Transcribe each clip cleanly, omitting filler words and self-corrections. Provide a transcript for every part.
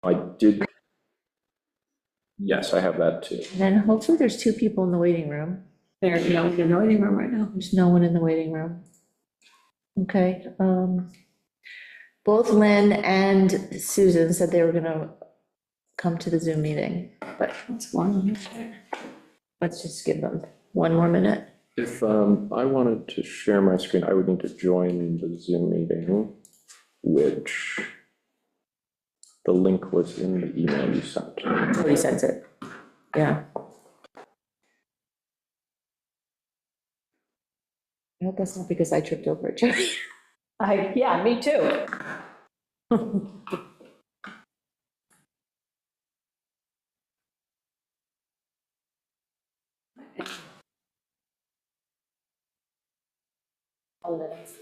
I did. Yes, I have that too. And then hopefully there's 2 people in the waiting room. There's no one in the waiting room right now. There's no one in the waiting room. Okay, both Lynn and Susan said they were gonna come to the Zoom meeting, but That's one. let's just give them 1 more minute. If I wanted to share my screen, I would need to join the Zoom meeting, which the link was in the email you sent. Nobody sent it. Yeah. I hope that's not because I tripped over it, Jerry. Yeah, me too.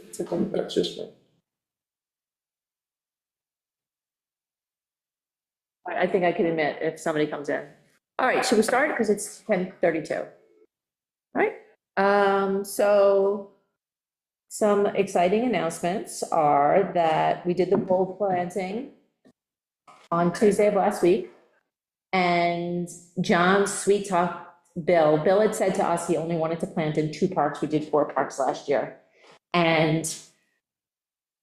It's okay. That's just me. All right, I think I can admit if somebody comes in. All right, should we start? Because it's 10:32. All right, so some exciting announcements are that we did the bulb planting on Tuesday of last week. And John's sweet talk, Bill had said to us he only wanted to plant in 2 parks. We did 4 parks last year. And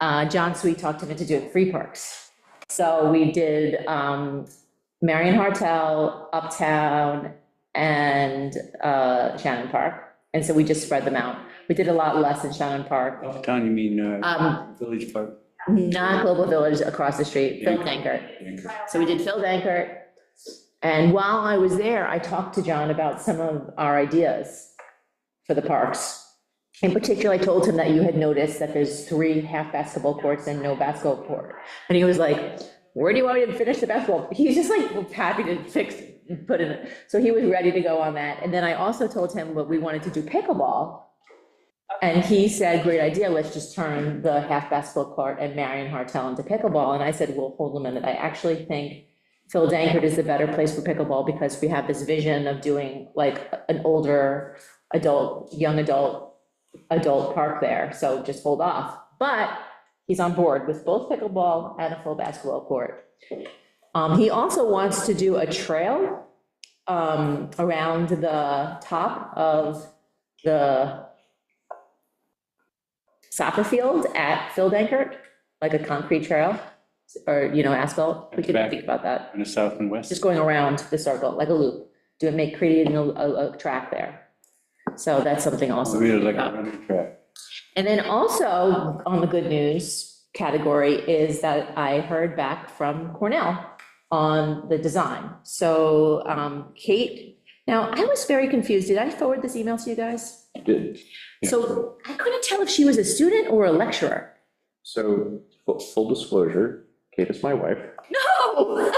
John sweet talked him into doing 3 parks. So we did Marion Hartel, Uptown, and Shannon Park. And so we just spread them out. We did a lot less in Shannon Park. Uptown, you mean Village Park? Not Global Village across the street, Phil Dankert. So we did Phil Dankert. And while I was there, I talked to John about some of our ideas for the parks. In particular, I told him that you had noticed that there's 3 half basketball courts and no basketball court. And he was like, where do you want me to finish the basketball? He's just like happy to put in it. So he was ready to go on that. And then I also told him what we wanted to do pickleball. And he said, great idea, let's just turn the half basketball court and Marion Hartel into pickleball. And I said, well, hold a minute. I actually think Phil Dankert is the better place for pickleball because we have this vision of doing like an older adult, young adult park there. So just hold off. But he's on board with both pickleball and a full basketball court. He also wants to do a trail around the top of the soccer field at Phil Dankert, like a concrete trail or, asphalt. We could think about that. In the south and west? Just going around the circle, like a loop, creating a track there. So that's something also. Really like a running track. And then also on the good news category is that I heard back from Cornell on the design. So Kate, now I was very confused. Did I forward this email to you guys? You did. So I couldn't tell if she was a student or a lecturer. So full disclosure, Kate is my wife. No!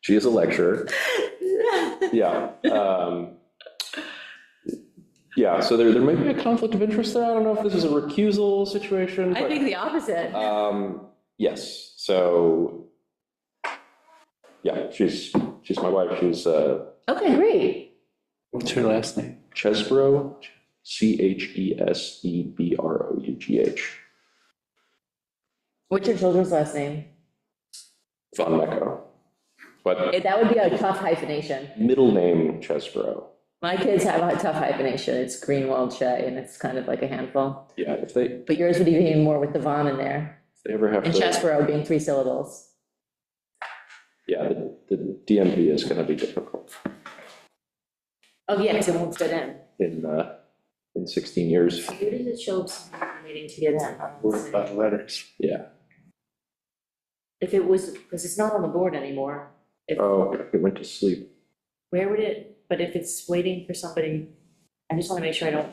She is a lecturer. Yeah. Yeah, so there may be a conflict of interest there. I don't know if this is a recusal situation. I think the opposite. Yes, so, yeah, she's my wife. She's Okay, great. What's her last name? Chesbrough, Chesebrough. What's your children's last name? Von Mecco. But That would be a tough hyphenation. middle name Chesbrough. My kids have a tough hyphenation. It's Greenwald Shea, and it's kind of like a handful. Yeah, if they But yours would be even more with the Von in there. ever have And to, Chesbrough being 3 syllables. yeah, the DMV is gonna be difficult Oh, yeah, because it won't fit in. in 16 years. Where does it show needing to get in? Word about letters. Yeah. If it was, because it's not on the board anymore. Oh, it went to sleep. Where would it, but if it's waiting for somebody, I just want to make sure I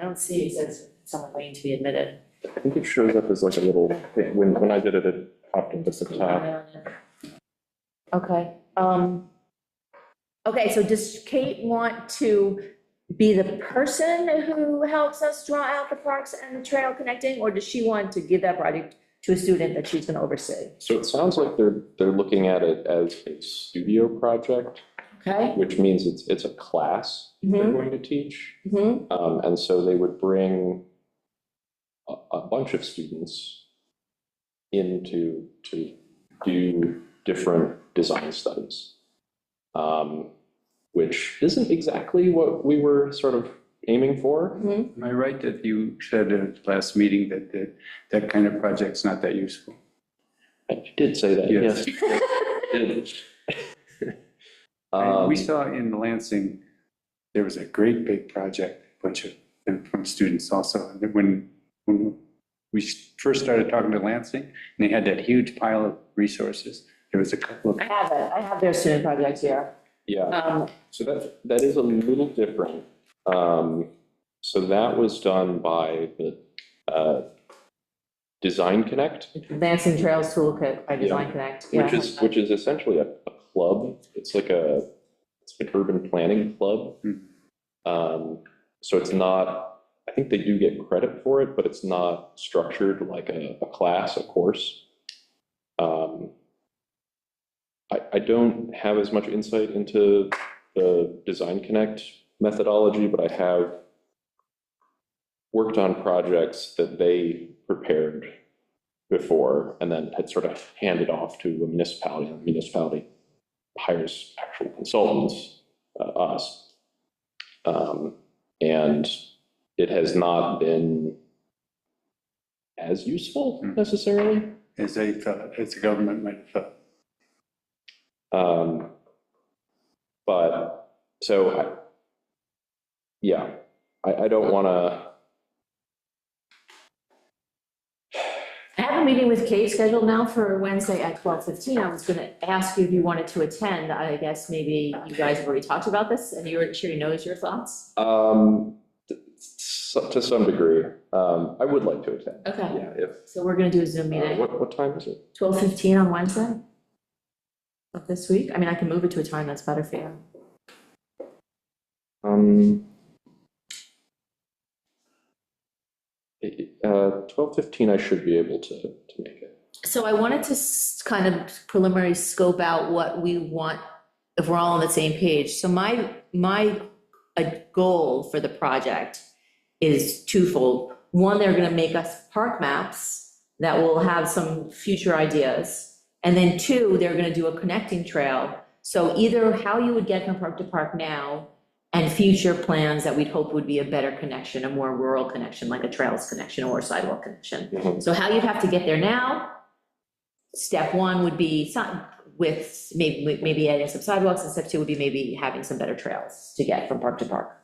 don't see it says someone waiting to be admitted. I think it shows up as like a little thing. When I did it, it popped up at the top. Okay, okay, so does Kate want to be the person who helps us draw out the parks and the trail connecting, or does she want to give that project to a student that she's gonna oversee? So it sounds like they're looking at it as a studio project, Okay? which means it's a class they're Mhm. going to teach. Mm-hmm, And so they would bring a bunch of students to do different design studies, which isn't exactly what we were sort of aiming for. Am I right that you said at the last meeting that kind of project's not that useful? I did say that, Yes. yes. We saw in Lansing, there was a great big project, bunch of, and from students also. And when we first started talking to Lansing, and they had that huge pile of resources, there was a couple of, I have it, I have their student project here. Yeah, so that is a little different. So that was done by the Design Connect, Lansing Trails Toolkit by Design Connect. Yeah. which is essentially a club. It's like an urban planning club. So it's not, I think they do get credit for it, but it's not structured like a class, a course. I don't have as much insight into the Design Connect methodology, but I have worked on projects that they prepared before and then had sort of handed off to a municipality, and the municipality hires actual consultants, us. And it has not been as useful necessarily. as they thought, as the government might have thought. But so, I don't want to. I have a meeting with Kate scheduled now for Wednesday at 12:15. I was going to ask you if you wanted to attend. I guess maybe you guys have already talked about this and she already knows your thoughts. To some degree, I would like to attend. Okay. Yeah, if, So we're going to do a Zoom meeting. what time is it? 12:15 on Wednesday of this week. I mean, I can move it to a time that's better for you. 12:15, I should be able to make it. So I wanted to kind of preliminary scope out what we want, if we're all on the same page. So my goal for the project is twofold. One, they're going to make us park maps that will have some future ideas. And then two, they're going to do a connecting trail. So either how you would get from park to park now and future plans that we'd hope would be a better connection, a more rural connection, like a trails connection or a sidewalk connection. So how you'd have to get there now, step one would be with maybe adding some sidewalks, and step two would be maybe having some better trails to get from park to park.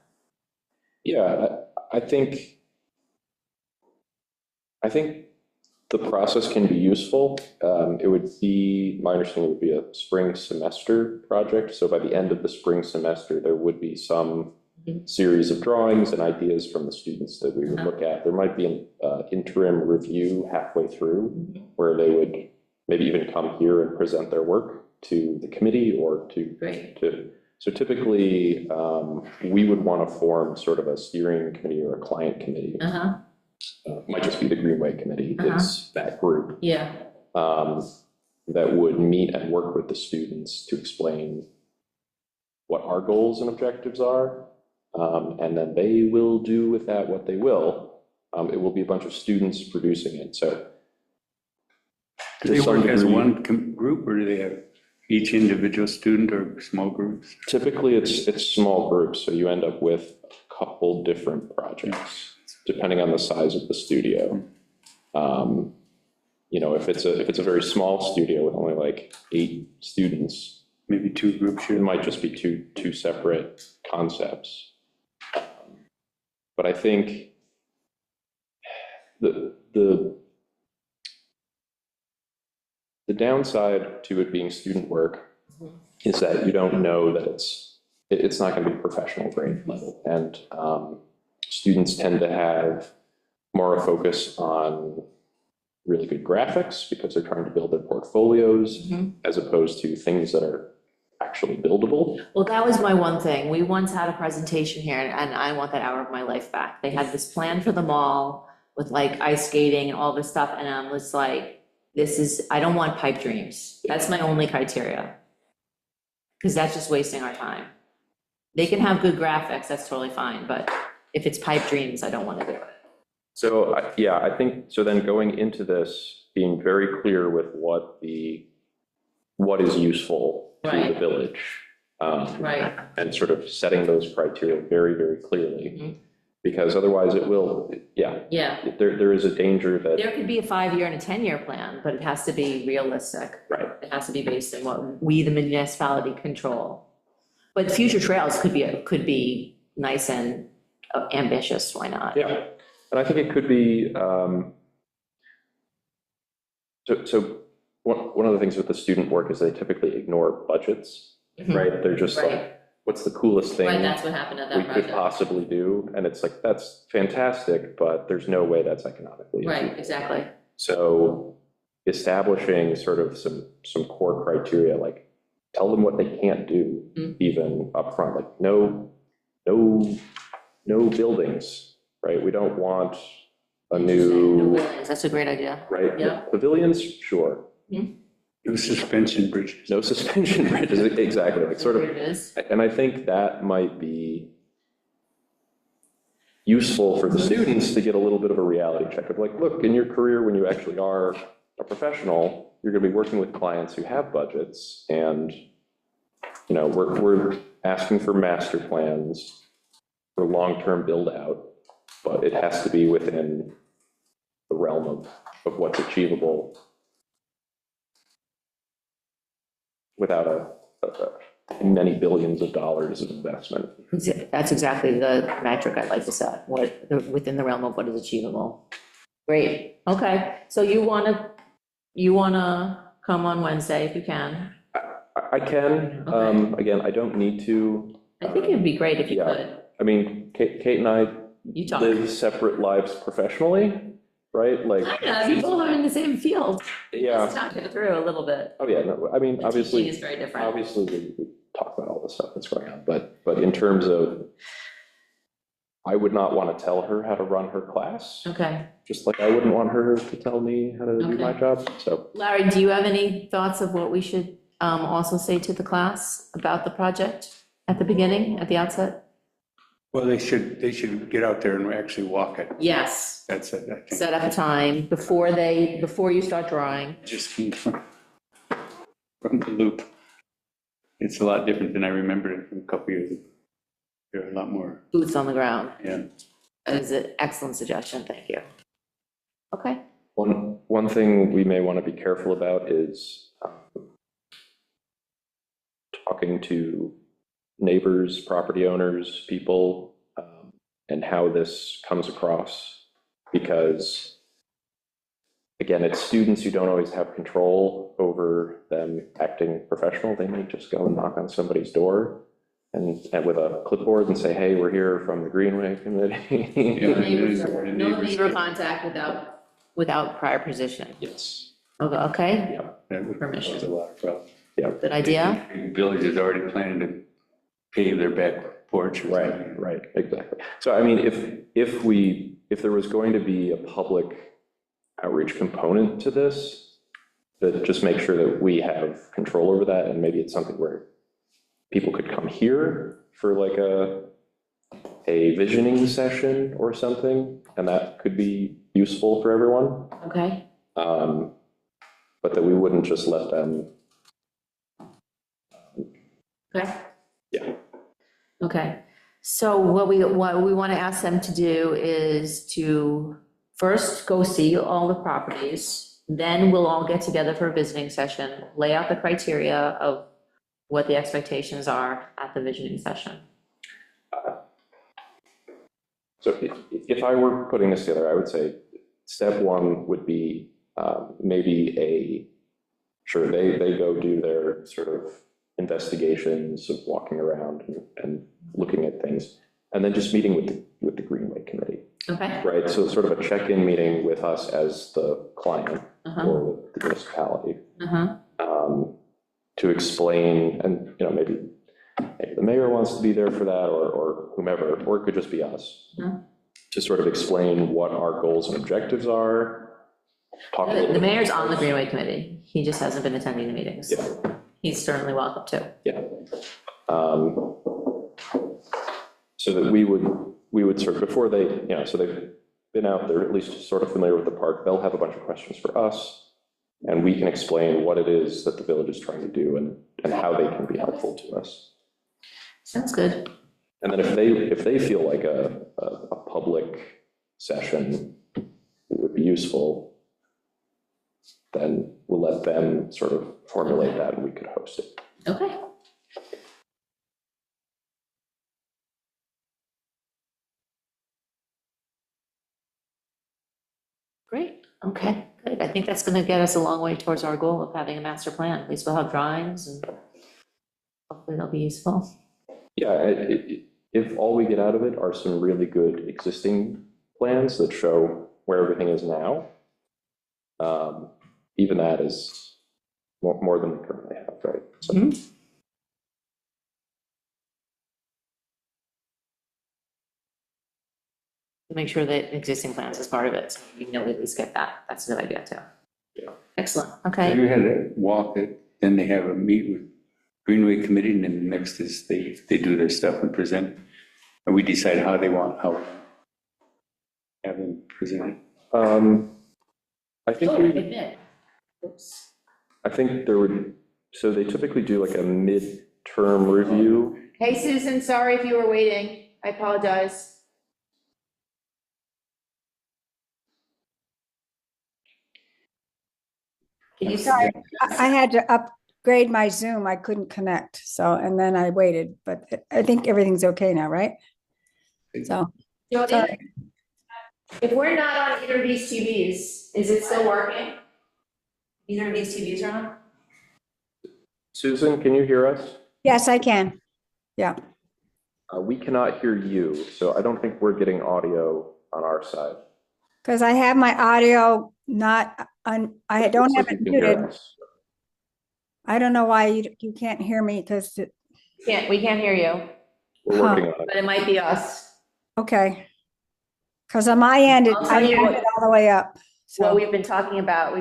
Yeah, I think the process can be useful. It would be, my understanding would be a spring semester project. So by the end of the spring semester, there would be some series of drawings and ideas from the students that we would look at. There might be an interim review halfway through where they would maybe even come here and present their work to the committee or so typically we would want to form sort of a steering committee or a client committee. Might just be the Greenway Committee, it's that group. Yeah. That would meet and work with the students to explain what our goals and objectives are. And then they will do with that what they will. It will be a bunch of students producing it, so. Do they work as one group, or do they have each individual student or small groups? Typically, it's small groups, so you end up with a couple different projects, depending on the size of the studio. You know, if it's a very small studio with only like 8 students, maybe 2 groups. It might just be two separate concepts. But I think the downside to it being student work is that you don't know that it's not going to be professional grade level, and students tend to have more a focus on really good graphics because they're trying to build their portfolios as opposed to things that are actually buildable. Well, that was my one thing. We once had a presentation here, and I want that hour of my life back. They had this plan for the mall with like ice skating and all this stuff, and I was like, I don't want pipe dreams. That's my only criteria. Because that's just wasting our time. They can have good graphics, that's totally fine, but if it's pipe dreams, I don't want to do it. So, I think, so then going into this, being very clear with what is useful to the Right. village. Right. And sort of setting those criteria very, very clearly. Mhm. Because otherwise it will, Yeah. there is a danger that, There could be a 5-year and a 10-year plan, but it has to be realistic. right, It has to be based on what we, the municipality, control. But future trails could be nice and ambitious, why not? yeah. And I think it could be, so one of the things with the student work is they typically ignore budgets, Mhm. right? They're just like, Right. what's the coolest Right, thing that's what happened at we that could project. possibly do? And it's like, that's fantastic, but there's no way that's economically Right, achievable. exactly. So establishing sort of some core criteria, like tell them what they can't do, Mhm. even upfront, like no buildings, right? We don't want a No new, buildings, that's a great idea. right? Yeah. Pavilions, sure. No suspension bridges. No suspension bridges, exactly, like sort There of, it is. and I think that might be useful for the students to get a little bit of a reality check of like, look, in your career, when you actually are a professional, you're gonna be working with clients who have budgets, and, we're asking for master plans for long-term build-out, but it has to be within the realm of what's achievable without many billions of dollars of investment. That's exactly the metric I'd like to set, within the realm of what is achievable. Great, okay, so you wanna come on Wednesday if you can? I can, Okay. again, I don't need to. I think it'd be great if you Yeah. could. I mean, Kate and I You talk. live separate lives professionally, right? Like, Yeah, people are in the same field. yeah, Let's talk it through a little bit. oh yeah, no, I mean, The teaching obviously, is very different. we talk about all the stuff that's going on, but in terms of, I would not want to tell her how to run her class, Okay. just like I wouldn't want her to tell me how to do my Okay. job, so. Larry, do you have any thoughts of what we should also say to the class about the project at the beginning, at the outset? Well, they should get out there and actually walk it. Yes. That's it, I think. Set up a time before you start drawing. Just came from the loop. It's a lot different than I remember it from a couple years ago. There are a lot more, Boots on the ground. yeah. That is an excellent suggestion, thank you. Okay. One thing we may want to be careful about is talking to neighbors, property owners, people, and how this comes across. Because, again, it's students who don't always have control over them acting professional. They may just go and knock on somebody's door and with a clipboard and say, hey, we're here from the Greenway Committee. No neighbor contact without prior position. Yes. Okay, That would Permission. cause a lot of problems. good idea. The village is already planning to pave their back porch or something. Right, exactly. So I mean, if there was going to be a public outreach component to this, that just make sure that we have control over that, and maybe it's something where people could come here for like a visioning session or something, and that could be useful for everyone. Okay, But that we wouldn't just let them. okay. Yeah. Okay, so what we want to ask them to do is to first go see all the properties, then we'll all get together for a visiting session, lay out the criteria of what the expectations are at the visioning session. So if I were putting this together, I would say step one would be maybe sure, they go do their sort of investigations of walking around and looking at things, and then just meeting with the Greenway Committee, Okay. right? So sort of a check-in meeting with us as the client Uh-huh, or the municipality, uh-huh, to explain, and, maybe the mayor wants to be there for that, or whomever, or it could just be us, Mhm. to sort of explain what our goals and objectives are. Talk a little The bit- mayor's on the Greenway Committee, he just hasn't been attending the meetings. Yeah. He's certainly welcome to. Yeah. So that we would sort of, before they, so they've been out, they're at least sort of familiar with the park, they'll have a bunch of questions for us. And we can explain what it is that the village is trying to do and how they can be helpful to us. Sounds good. And then if they feel like a public session would be useful, then we'll let them sort of formulate that and we could host it. Okay. Great, okay, good. I think that's gonna get us a long way towards our goal of having a master plan. At least we'll have drawings and hopefully they'll be useful. Yeah, if all we get out of it are some really good existing plans that show where everything is now, even that is more than we currently have, right? So. Mhm. Make sure that existing plans is part of it, so you know, at least get that. That's a good idea too. Yeah. Excellent, okay. You had a walk it, then they have a meet with Greenway Committee, and then next is they do their stuff and present. And we decide how we have them present. I think Oh, admit. Oops. I think there would, so they typically do like a mid-term review. Hey, Susan, sorry if you were waiting. I apologize. Can you Sorry, I had to upgrade my Zoom. I couldn't connect. So, and then I waited, but I think everything's okay now, right? So, Jody, sorry. if we're not on either of these TVs, is it still working? Either of these TVs are on? Susan, can you hear us? Yes, I can. Yeah. We cannot hear you, so I don't think we're getting audio on our side. Because I have my audio not on, I don't Looks have like it you can hear muted. us. I don't know why you can't hear me because, We can't hear you, We're working on it. but it might be us. okay. Because on my end, I'll tell I you have what- it all the way up. What So, we've been talking about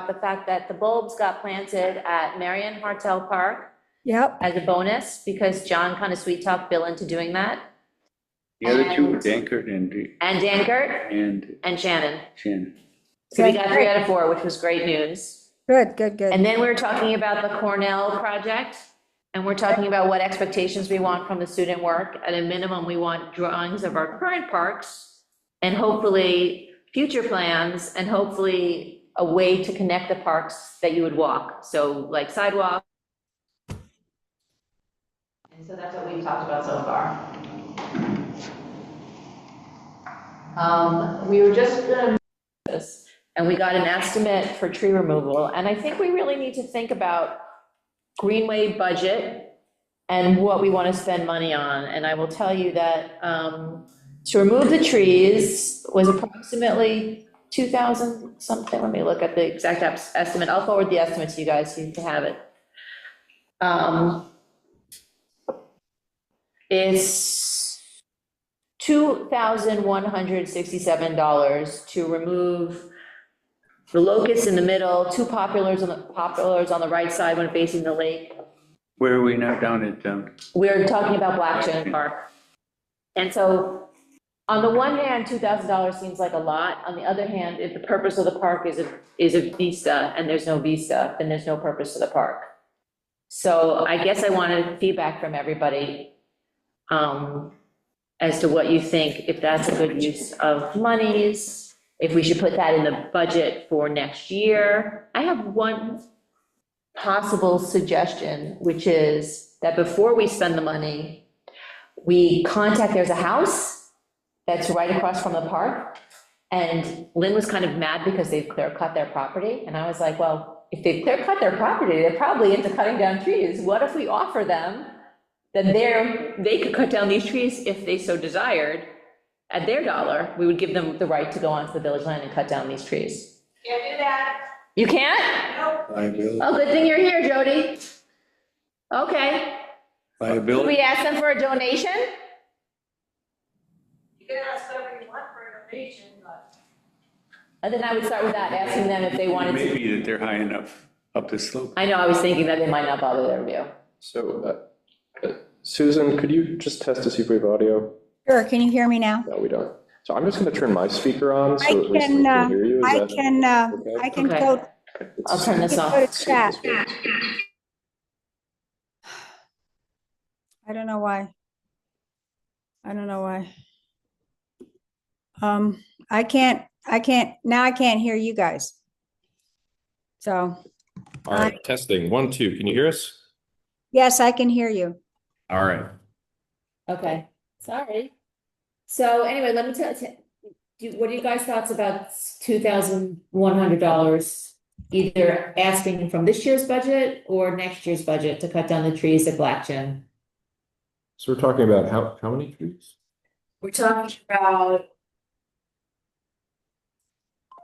the fact that the bulbs got planted at Marion Hartel Park yep. as a bonus, because John kind of sweet talked Bill into doing that. The other two, And- Dankert and Dankert and Shannon. Shannon. So we got 3 out of 4, which was great news. Good, good, good. And then we were talking about the Cornell project, and we're talking about what expectations we want from the student work. At a minimum, we want drawings of our current parks, and hopefully future plans, and hopefully a way to connect the parks that you would walk. So like sidewalk. And so that's what we've talked about so far. We were just gonna this, and we got an estimate for tree removal, and I think we really need to think about Greenway budget and what we want to spend money on. And I will tell you that to remove the trees was approximately 2,000 something. Let me look at the exact estimate. I'll forward the estimate to you guys so you can have it. It's $2,167 to remove the locusts in the middle, 2 poplars on the right side when facing the lake. Where are we now down at, We're talking about Black Shannon Park. And so, on the one hand, $2,000 seems like a lot. On the other hand, if the purpose of the park is a vista, and there's no vista, then there's no purpose to the park. So I guess I wanted feedback from everybody as to what you think, if that's a good use of monies, if we should put that in the budget for next year. I have one possible suggestion, which is that before we spend the money, we contact, there's a house that's right across from the park, and Lynn was kind of mad because they've clear-cut their property, and I was like, well, if they've clear-cut their property, they're probably into cutting down trees. What if we offer them that they could cut down these trees if they so desired, at their dollar, we would give them the right to go onto the village land and cut down these trees. Can't do that. You can't? liability? Oh, good thing you're here, Jody. Okay. Should Liability? we ask them for a donation? You can ask whatever you want for a donation, but. And then I would start with that, asking them if they wanted to. Maybe that they're high enough up the slope. I know, I was thinking that they might not bother their review. So, Susan, could you just test to see if we have audio? Sure, can you hear me now? No, we don't. So I'm just going to turn my speaker on I so at least we can, can hear you. Is I that can, okay? I can Okay. go I'll turn this Go off. to chat. I don't know why. I don't know why. Now I can't hear you guys. So, All right, testing, 1, 2, can you hear us? yes, I can hear you. All right. Okay, sorry. So anyway, let me what are you guys' thoughts about $2,100? Either asking from this year's budget or next year's budget to cut down the trees at Black Gym? So we're talking about how many trees? We're talking about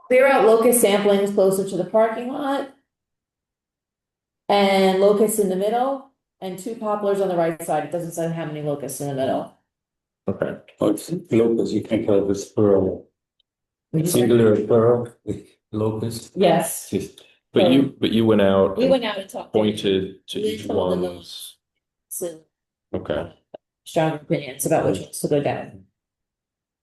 clear out locust samplings closer to the parking lot. And locusts in the middle and 2 poplars on the right side. It doesn't say how many locusts in the middle. Okay. Oh, it's locust, you can tell if it's plural, Would you say- singular or plural, locust. Yes, Just But you went out we and went out and talked. pointed to We each told them one's. So Okay. strong opinions about which ones to go down.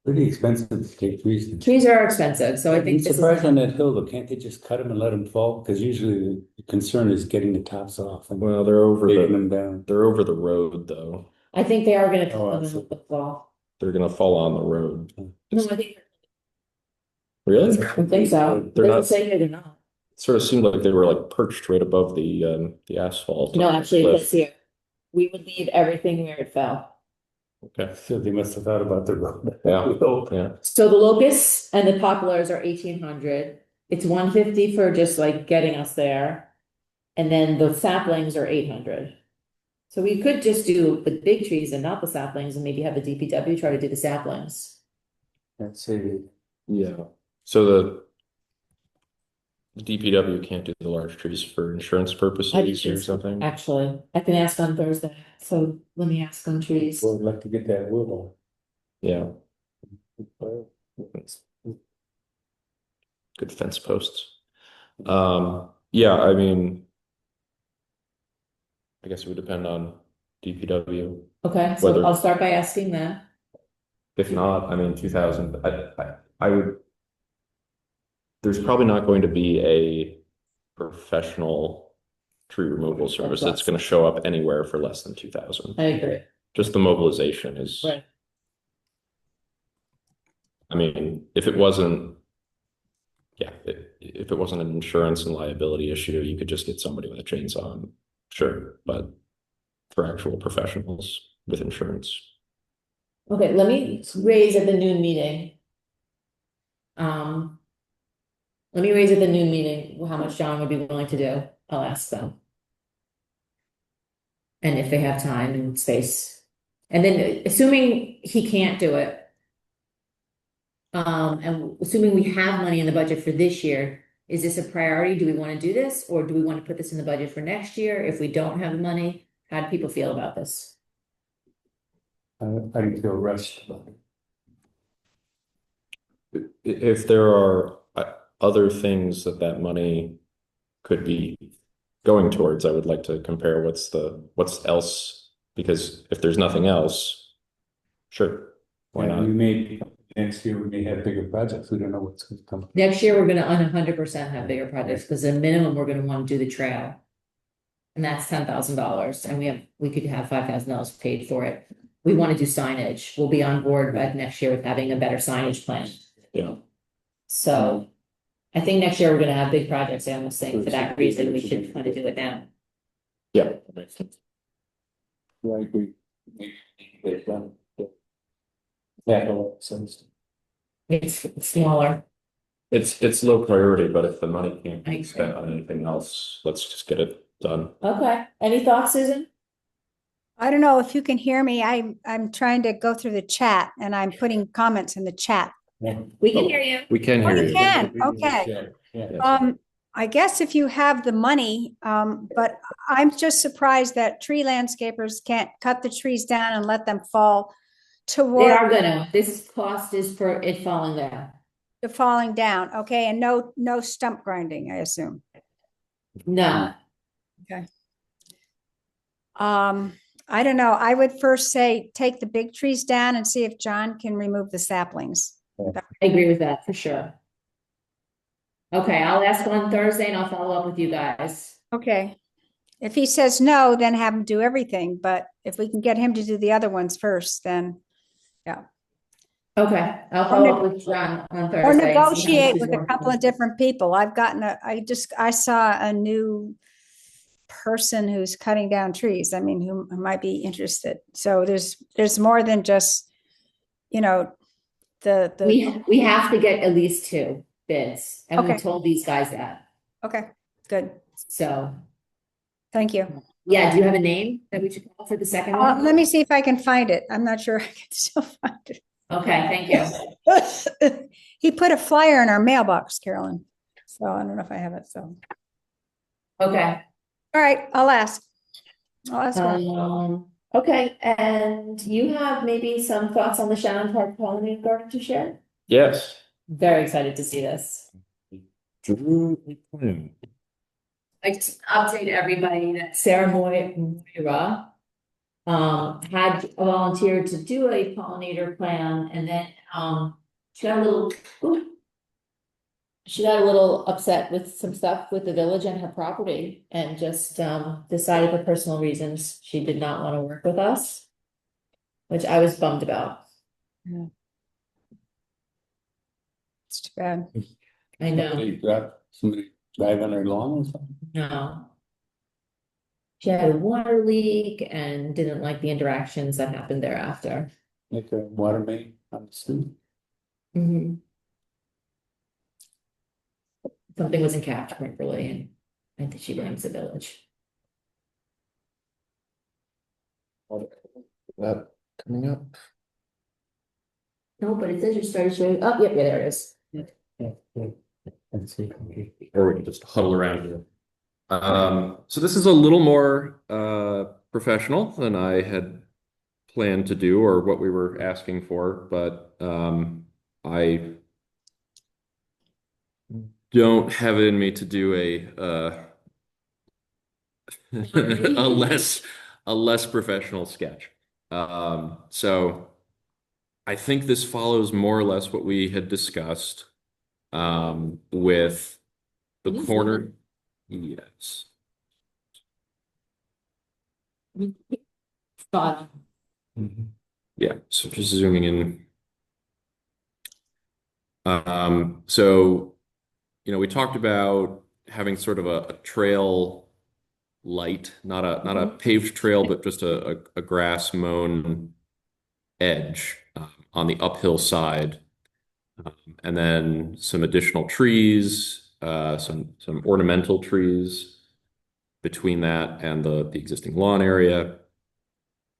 pretty expensive to take trees. Trees are expensive, so I I'm think this is. surprised on that hill, though, can't they just cut them and let them fall? Because usually the concern is getting the tops off and Well, they're over taking the them down. road though. I think they are gonna Oh, come I in see. with the fall. They're gonna fall on the road. No, I think, Really? I think so. It They're doesn't not- say here they're not. It sort of seemed like they were like perched right above the asphalt. No, on the actually, it cliff. says here, we would leave everything where it fell. Okay. So they must have thought about the road. Yeah. Yeah. So the locusts and the poplars are 1,800. It's 150 for just like getting us there. And then the saplings are 800. So we could just do the big trees and not the saplings and maybe have the DPW try to do the saplings. Let's see. Yeah. So the DPW can't do the large trees for insurance purposes or something. Actually, I can ask on Thursday. So let me ask on trees. Well, I'd like to get that willow. Yeah. Good fence posts. Yeah, I mean, I guess it would depend on DPW. Okay, so Whether- I'll start by asking them. If not, I mean, 2,000, I would. There's probably not going to be a professional tree removal service that's going to show up anywhere for less than 2,000. I agree. Just the mobilization is. Right. I mean, if it wasn't. Yeah, if it wasn't an insurance and liability issue, you could just get somebody with a chainsaw, and sure, but for actual professionals with insurance. Okay, let me raise at the noon meeting. Let me raise at the noon meeting how much John would be willing to do. I'll ask them. And if they have time and space. And then assuming he can't do it. And assuming we have money in the budget for this year, is this a priority? Do we want to do this? Or do we want to put this in the budget for next year? If we don't have the money, how do people feel about this? I didn't feel rushed. If there are other things that money could be going towards, I would like to compare what's else, because if there's nothing else, sure, why Yeah, not? next year we may have bigger projects. We don't know what's going to come. Next year, we're gonna 100% have bigger projects, because at minimum, we're gonna want to do the trail. And that's $10,000, and we could have $5,000 paid for it. We want to do signage. We'll be on board by next year with having a better signage plan. Yeah. So I think next year we're gonna have big projects. I almost think for that reason, we should kind of do it now. Yeah, that makes sense. Yeah, I agree. They've done the capital, so It's smaller. It's low priority, but if the money can't I be agree. spent on anything else, let's just get it done. Okay. Any thoughts, Susan? I don't know if you can hear me. I'm trying to go through the chat and I'm putting comments in the chat. We can hear you. We can Oh, hear you you. can, okay. Yeah. I guess if you have the money, but I'm just surprised that tree landscapers can't cut the trees down and let them fall They are toward gonna. This cost is for it falling down. the falling down, okay, and no stump grinding, I assume. No. I don't know, I would first say, take the big trees down and see if John can remove the saplings. I agree with that for sure. Okay, I'll ask on Thursday and I'll follow up with you guys. Okay. If he says no, then have him do everything, but if we can get him to do the other ones first, then, yeah. Okay, I'll Or follow neg- up with John on Or Thursday and see how negotiate she's with a couple working. of different people. I saw a new person who's cutting down trees. I mean, who might be interested. So there's more than just, you know, the, We have to get at least 2 bids, and we Okay. told these guys that, okay, good. so. Thank you. Yeah, do you have a name that we should call for the second one? Let me see if I can find it. I'm not sure I can still find Okay, thank you. it. He put a flyer in our mailbox, Carolyn. So I don't know if I have it, so. Okay. All right, I'll ask. I'll ask her. Okay, and you have maybe some thoughts on the Shannon Park pollinator garden to share? Yes. Very excited to see this. Drew a plan. Like to update everybody that Sarah Moira had volunteered to do a pollinator plan, and then she got a little oop, she got a little upset with some stuff with the village and her property, and just decided for personal reasons she did not want to work with us, which I was bummed about. It's too bad. I know. Somebody drive on her lawn or something? No. She had a water leak and didn't like the interactions that happened thereafter. Like a water main on the street? Mhm. Something wasn't capped properly, and I think she blames the village. That coming up. No, but it says you started showing, oh, yep, yeah, there it is. Let's see. Or we can just huddle around here. So this is a little more professional than I had planned to do or what we were asking for, but I don't have it in me to do a less professional sketch. So I think this follows more or less what we had discussed with the Can you corner. Yes. Spot Yeah, so just zooming in. So, we talked about having sort of a trail light, not a paved trail, but just a grass mown edge on the uphill side. And then some additional trees, some ornamental trees between that and the existing lawn area.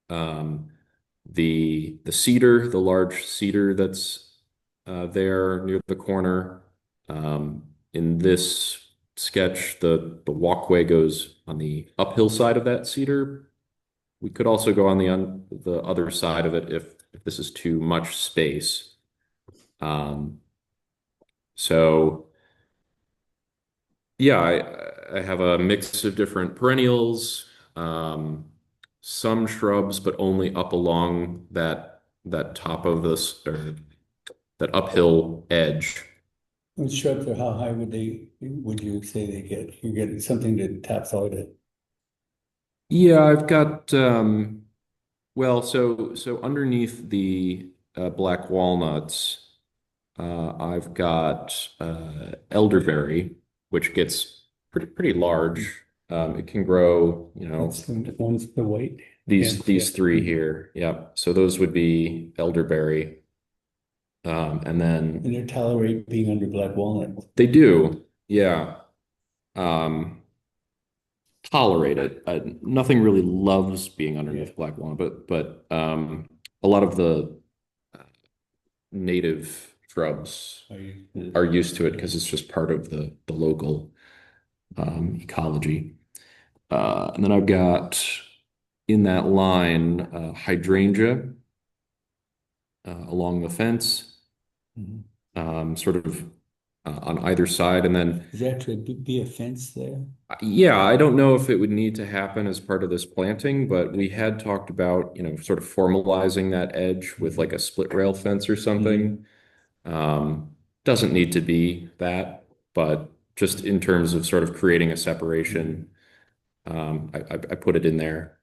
The cedar, the large cedar that's there near the corner. In this sketch, the walkway goes on the uphill side of that cedar. We could also go on the other side of it if this is too much space. So yeah, I have a mix of different perennials, some shrubs, but only up along that top of this or that uphill edge. And shrubs, or how high would you say they get? You get something that taps out it. Yeah, I've got well, so underneath the black walnuts, I've got elderberry, which gets pretty large. It can grow, One's the white. these three here. Yep. So those would be elderberry. And then And they tolerate being under black walnut. they do, yeah. Tolerate it. Nothing really loves being underneath black walnut, but a lot of the native shrubs are used to it because it's just part of the local ecology. And then I've got in that line hydrangea along the fence, sort of on either side, and then Is that to be a fence there? yeah, I don't know if it would need to happen as part of this planting, but we had talked about, sort of formalizing that edge with like a split rail fence or something. Doesn't need to be that. but just in terms of sort of creating a separation, I put it in there.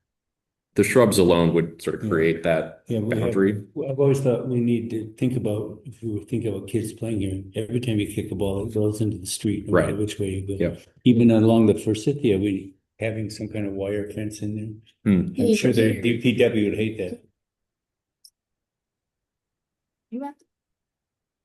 The shrubs alone would sort of create that Yeah, boundary. I've always thought we need to think about, if we were thinking about kids playing here, every time you kick a ball, it goes into the street, no matter Right. which way you go. Yep. Even along the forsythia, we having some kind of wire fence in there. I'm sure the DPW would hate that. You have to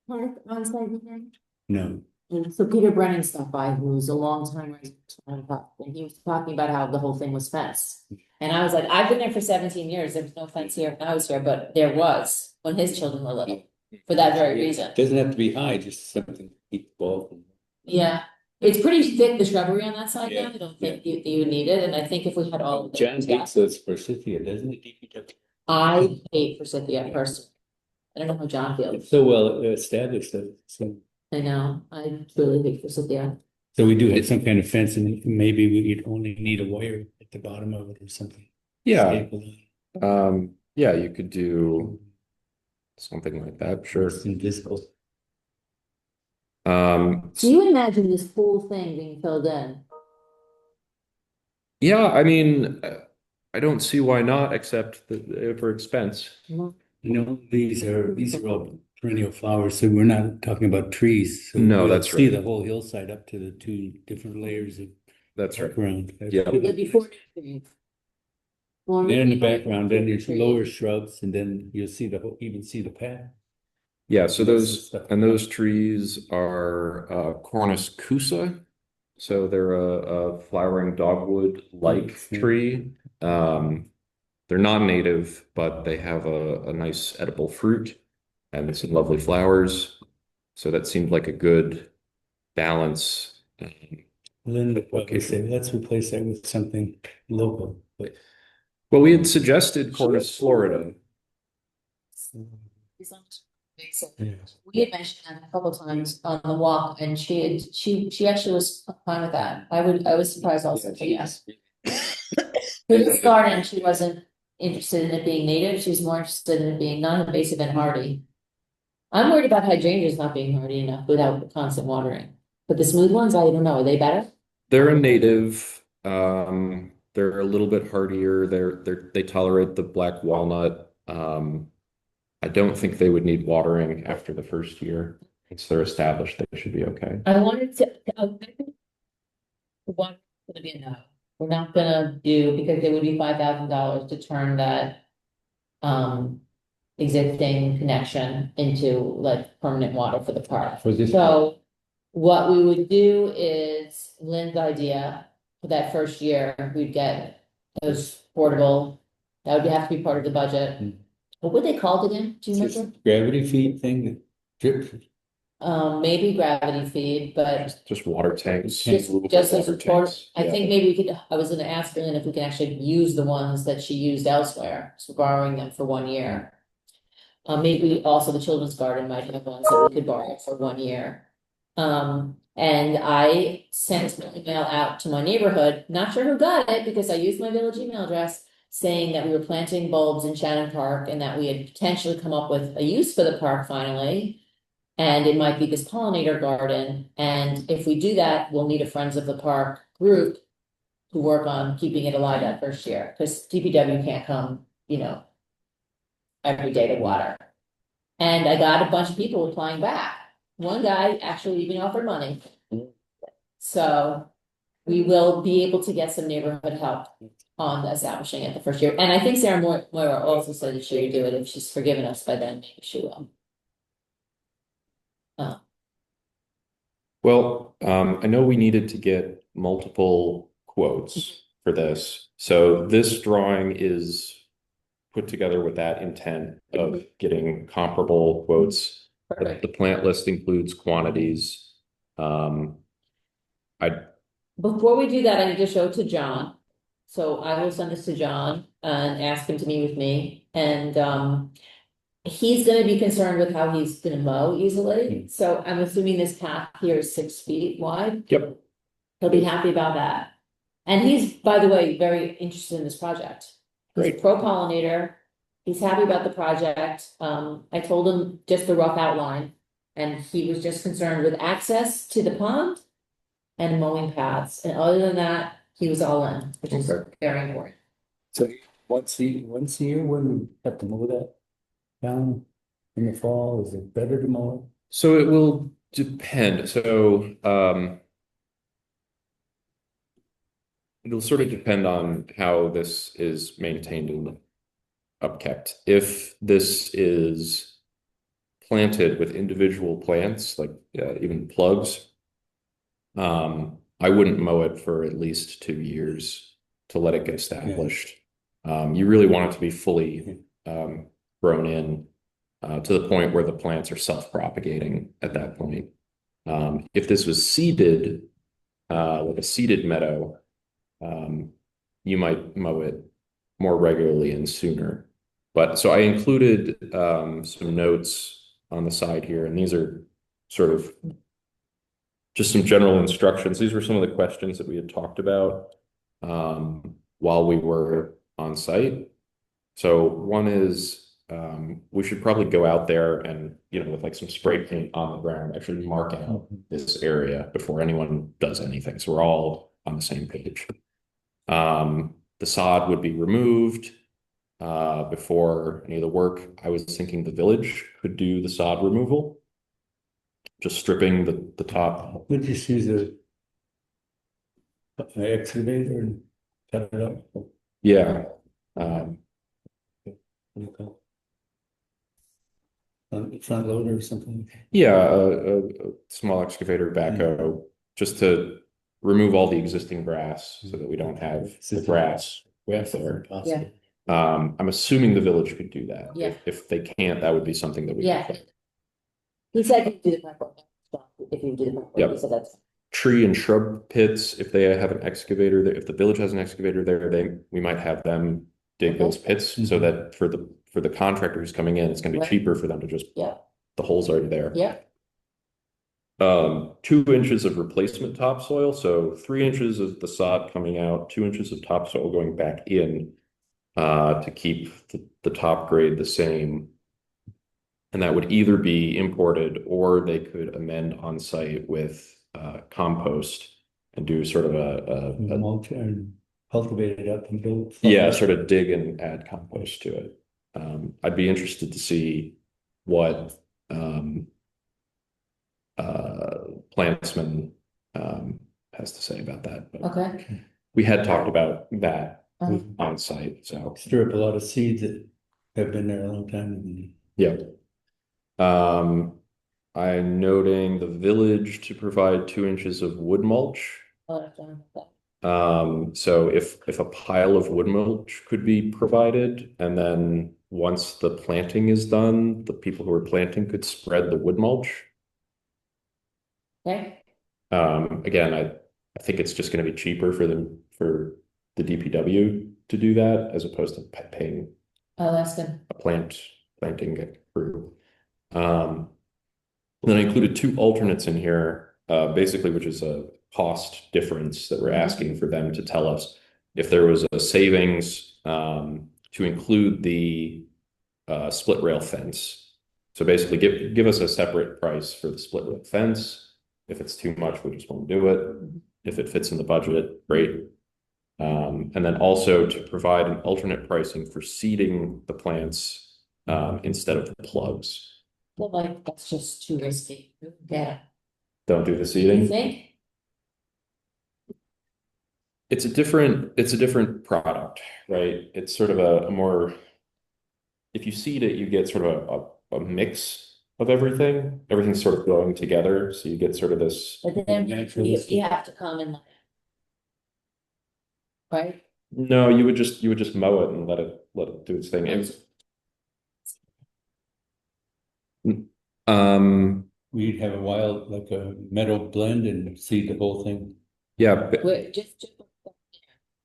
park on site again? No. And so Peter Brennan stopped by, who was a long time resident, and he was talking about how the whole thing was fenced. And I was like, I've been there for 17 years, there was no fence here when I was here, but there was when his children were little, for that very reason. It doesn't have to be high, just something to keep the ball from. Yeah, it's pretty thick, the shrubbery on that side Yeah, now, I don't think you would need it, and I think if we had all. of the John stuff- hates those forsythia, doesn't it, DPW? I hate forsythia personally. I don't know how John feels. It's so well established that, so. I know, I truly hate forsythia. So we do have some kind of fence and maybe we'd only need a wire at the bottom of it or something. Yeah, Staple it. yeah, you could do something like that, sure. It's invisible. So you imagine this whole thing being filled in? Yeah, I mean, I don't see why not, except for expense. You know, these are all perennial flowers, so we're not talking about trees. So No, you'll that's see right. the whole hillside up to the two different layers of That's right. background. Yeah. Before. Then in the background, then there's lower shrubs, and then you'll see the whole, even see the path. Yeah, so That's the those stuff. trees are Cornus cusa. So they're a flowering dogwood-like Mm. tree. They're non-native, but they have a nice edible fruit and some lovely flowers. So that seemed like a good balance. Then they'll probably say, let's replace that with something local, but. Well, we had suggested Cornus florida. Yeah. We had mentioned that a couple of times on the walk, and she actually was fine with that. I was surprised also, but yes. For the garden, she wasn't interested in it being native, she was more interested in it being non-invasive and hardy. I'm worried about hydrangeas not being hardy enough without constant watering, but the smooth ones, I don't know, are they better? They're a native. They're a little bit hardier. They tolerate the black walnut. I don't think they would need watering after the first year. Once they're established, they should be okay. I wanted to, one, gonna be a no. We're not gonna do, because it would be $5,000 to turn that existing connection into like permanent water for the park. For this. So what we would do is Lynn's idea for that first year, we'd get those portable, that would have to be part of the budget. Mm. What were they called again? Do you Just remember? gravity feed thing that drip. Maybe gravity feed, but Just water tanks. just little as a water port, tanks. I Yeah. think maybe we could, I was gonna ask Lynn if we can actually use the ones that she used elsewhere, so borrowing them for 1 year. Maybe also the children's garden might have ones that we could borrow for 1 year. And I sent an email out to my neighborhood, not sure who got it, because I used my village email address, saying that we were planting bulbs in Shannon Park and that we had potentially come up with a use for the park finally. And it might be this pollinator garden, and if we do that, we'll need a Friends of the Park group to work on keeping it alive that first year, because DPW can't come, every day to water. And I got a bunch of people replying back. One guy actually even offered money. So we will be able to get some neighborhood help on establishing it the first year. And I think Sarah Moira also said that she would do it if she's forgiven us by then, maybe she will. Well, I know we needed to get multiple quotes for this. So this drawing is put together with that intent of getting comparable quotes. Perfect. The plant list includes quantities. Before we do that, I need to show it to John. So I will send this to John and ask him to meet with me. And he's gonna be concerned with how he's gonna mow easily. So I'm assuming this path here is 6 feet wide. Yep. He'll be happy about that. And he's, by the way, very interested in this project. He's a Great. pro pollinator. He's happy about the project. I told him just the rough outline. And he was just concerned with access to the pond and mowing paths. And other than that, he was all in, which is Okay. very important. So once a year, when we have to mow that down in the fall, is it better to mow So it will depend. So it'll sort of depend on how this is maintained and upkept. If this is planted with individual plants, like even plugs, I wouldn't mow it for at least 2 years to let it get established. You really want it to be fully grown in to the point where the plants are self-propagating at that point. If this was seeded, like a seeded meadow, you might mow it more regularly and sooner. But so I included some notes on the side here, and these are sort of just some general instructions. These were some of the questions that we had talked about while we were on site. So one is we should probably go out there and, with like some spray paint on the ground, actually mark out this area before anyone does anything. So we're all on the same page. The sod would be removed before any of the work. I was thinking the village could do the sod removal, just stripping the top. it? We just use an excavator and cut it up. Yeah. What do you call it? Front loader or something. Yeah, a small excavator backhoe, just to remove all the existing grass so that we don't have the grass there. Yeah. I'm assuming the village could do that. Yeah. If they can't, that would be something that we. Yeah. He said he'd do the purple. If you did the purple, Yep. he said that's. Tree and shrub pits, if they have an excavator there, if the village has an excavator there, we might have them dig those pits so that for the contractor who's coming in, it's gonna be Right. cheaper for them to just, Yeah. the hole's already there. Yeah. 2 inches of replacement topsoil, so 3 inches of the sod coming out, 2 inches of topsoil going back in to keep the top grade the same. And that would either be imported or they could amend on site with compost and do sort of a Mulch and cultivate it up and build. yeah, sort of dig and add compost to it. I'd be interested to see what Plantsman has to say about that. But Okay. we had talked about that Um, on site, so Stir up a lot of seeds that have been there a long time. yeah. I'm noting the village to provide 2 inches of wood mulch. I'll have to have that. So if a pile of wood mulch could be provided, and then once the planting is done, the people who are planting could spread the wood mulch. Okay. Again, I think it's just going to be cheaper for the DPW to do that as opposed to paying I'll ask him. a planting crew. And then I included 2 alternates in here, basically, which is a cost difference that we're asking for them to tell us if there was a savings to include the split rail fence. So basically, give us a separate price for the split rail fence. If it's too much, we just won't do it. If it fits in the budget, great. And then also to provide an alternate pricing for seeding the plants instead of the plugs. Well, like, that's just too risky. Yeah. Don't do the You seeding. think? It's a different product, right? It's sort of a more, if you seed it, you get sort of a mix of everything. Everything's sort of going together. So you get sort of this. But then you have to come and. Right? No, you would just mow it and let it do its thing. We'd have a wild, like a meadow blend and seed the whole thing. Yeah, Just.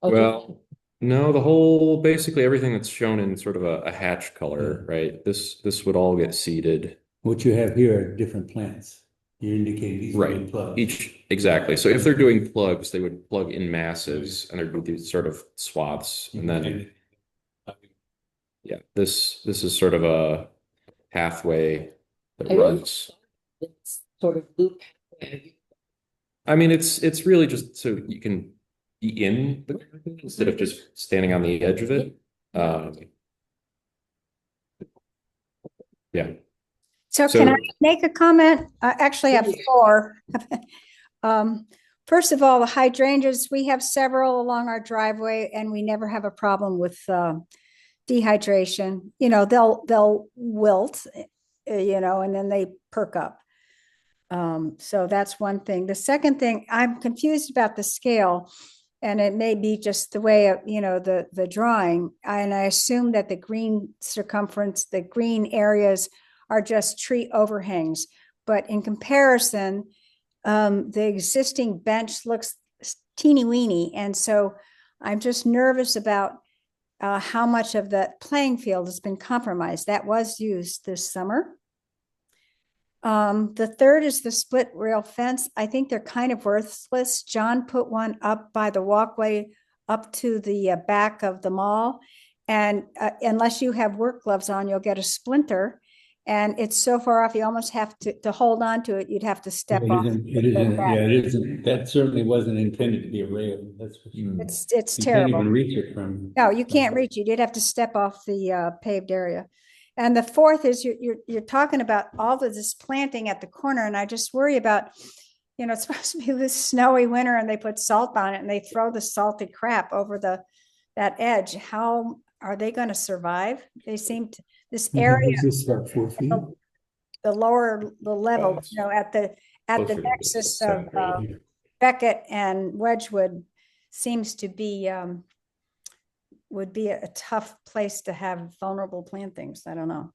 Oh, well, no, basically everything that's shown in sort of a hatch color, right? This would all get seeded. What you have here are different plants. You indicate these are Right. in plugs. Exactly. So if they're doing plugs, they would plug in masses and there'd be these sort of swaths. And then, yeah, this is sort of a pathway that runs. this sort of loop. I mean, it's really just so you can be in the canopy instead of just standing on the edge of it. Yeah. So So- can I make a comment? I actually have four. First of all, the hydrangeas, we have several along our driveway and we never have a problem with dehydration. You know, they'll wilt, you know, and then they perk up. So that's one thing. The second thing, I'm confused about the scale, and it may be just the way of, you know, the drawing. And I assume that the green circumference, the green areas are just tree overhangs. But in comparison, the existing bench looks teeny weeny. And so I'm just nervous about how much of the playing field has been compromised. That was used this summer. The third is the split rail fence. I think they're kind of worthless. John put one up by the walkway up to the back of the mall. And unless you have work gloves on, you'll get a splinter. And it's so far off, you almost have to hold on to it. You'd have to step off. It isn't, yeah, it isn't, that certainly wasn't intended to be a rail, that's for sure. It's You can't terrible. even reach it from. No, you can't reach it. You'd have to step off the paved area. And the fourth is you're talking about all of this planting at the corner, and I just worry about, you know, it's supposed to be this snowy winter, and they put salt on it, and they throw the salty crap over that edge. How are they going to survive? They seem to, this area, Is this about 4 feet? the level, you know, at the Closer to nexus of center. Beckett and Wedgwood seems to be would be a tough place to have vulnerable plantings. I don't know.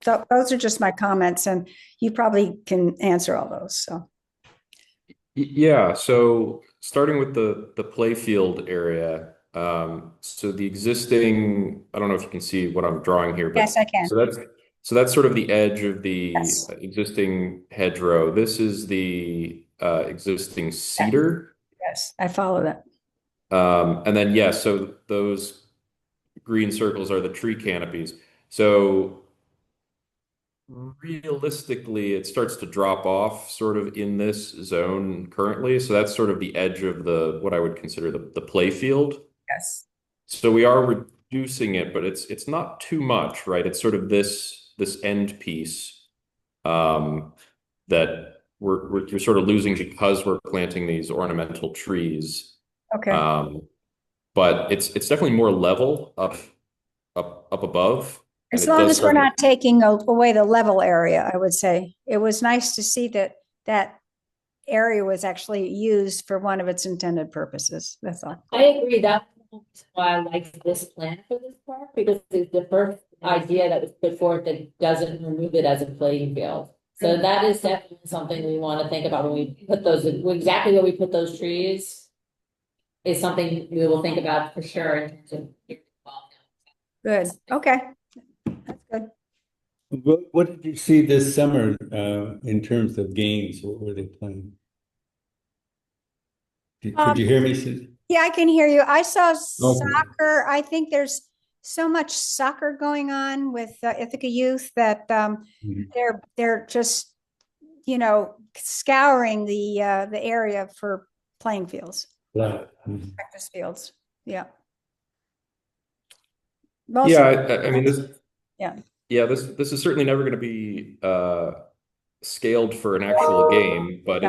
So those are just my comments, and you probably can answer all those. So Yeah, so starting with the play field area, so the existing, I don't know if you can see what I'm drawing here, but yes, I can. so that's sort of the edge of the Yes. existing hedgerow. This is the existing cedar. Yes, I follow that. And then, yeah, so those green circles are the tree canopies. So realistically, it starts to drop off sort of in this zone currently. So that's sort of the edge of what I would consider the play field. Yes. So we are reducing it, but it's not too much, right? It's sort of this end piece that we're sort of losing because we're planting these ornamental trees. Okay. But it's definitely more level up above. As long as we're not taking away the level area, I would say. It was nice to see that area was actually used for one of its intended purposes. That's all. I agree. That's why I like this plan for this park, because it's the first idea that was put forth that doesn't remove it as a playing field. So that is definitely something we want to think about when we put those, exactly where we put those trees is something we will think about for sure in terms of. Good. Okay. That's good. What did you see this summer in terms of games? What were they playing? Could you hear me, Susan? Yeah, I can hear you. I saw soccer. I think there's so much soccer going on with Ithaca Youth that they're just, you know, scouring the area for playing fields, practice fields. Yeah. Mostly, Yeah, I mean this. Yeah. Yeah, this is certainly never going to be scaled for an actual game, but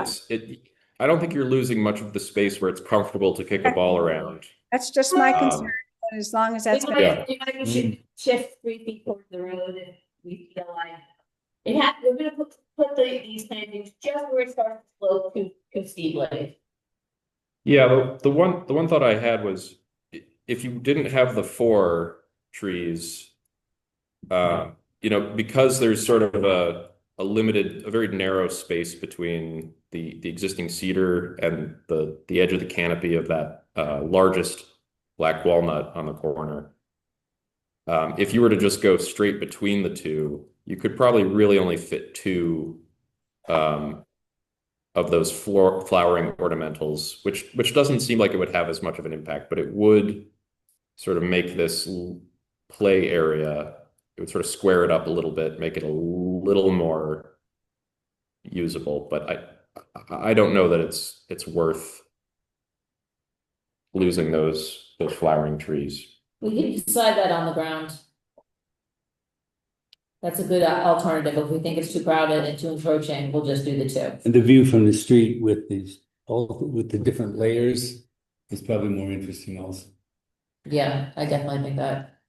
I don't think you're losing much of the space where it's comfortable to kick a ball around. That's just my concern. As long as that's We should shift 3 feet towards the road if we feel like we're going to put these plantings just where it starts to slope too steeply. Yeah, the one thought I had was if you didn't have the 4 trees, you know, because there's sort of a very narrow space between the existing cedar and the edge of the canopy of that largest black walnut on the corner. If you were to just go straight between the two, you could probably really only fit 2 of those flowering ornamentals, which doesn't seem like it would have as much of an impact, but it would sort of make this play area, it would sort of square it up a little bit, make it a little more usable, but I don't know that it's worth losing those flowering trees. We can decide that on the ground. That's a good alternative. If we think it's too crowded and too encroaching, we'll just do the two. And the view from the street with with the different layers is probably more interesting also. Yeah, I definitely think that.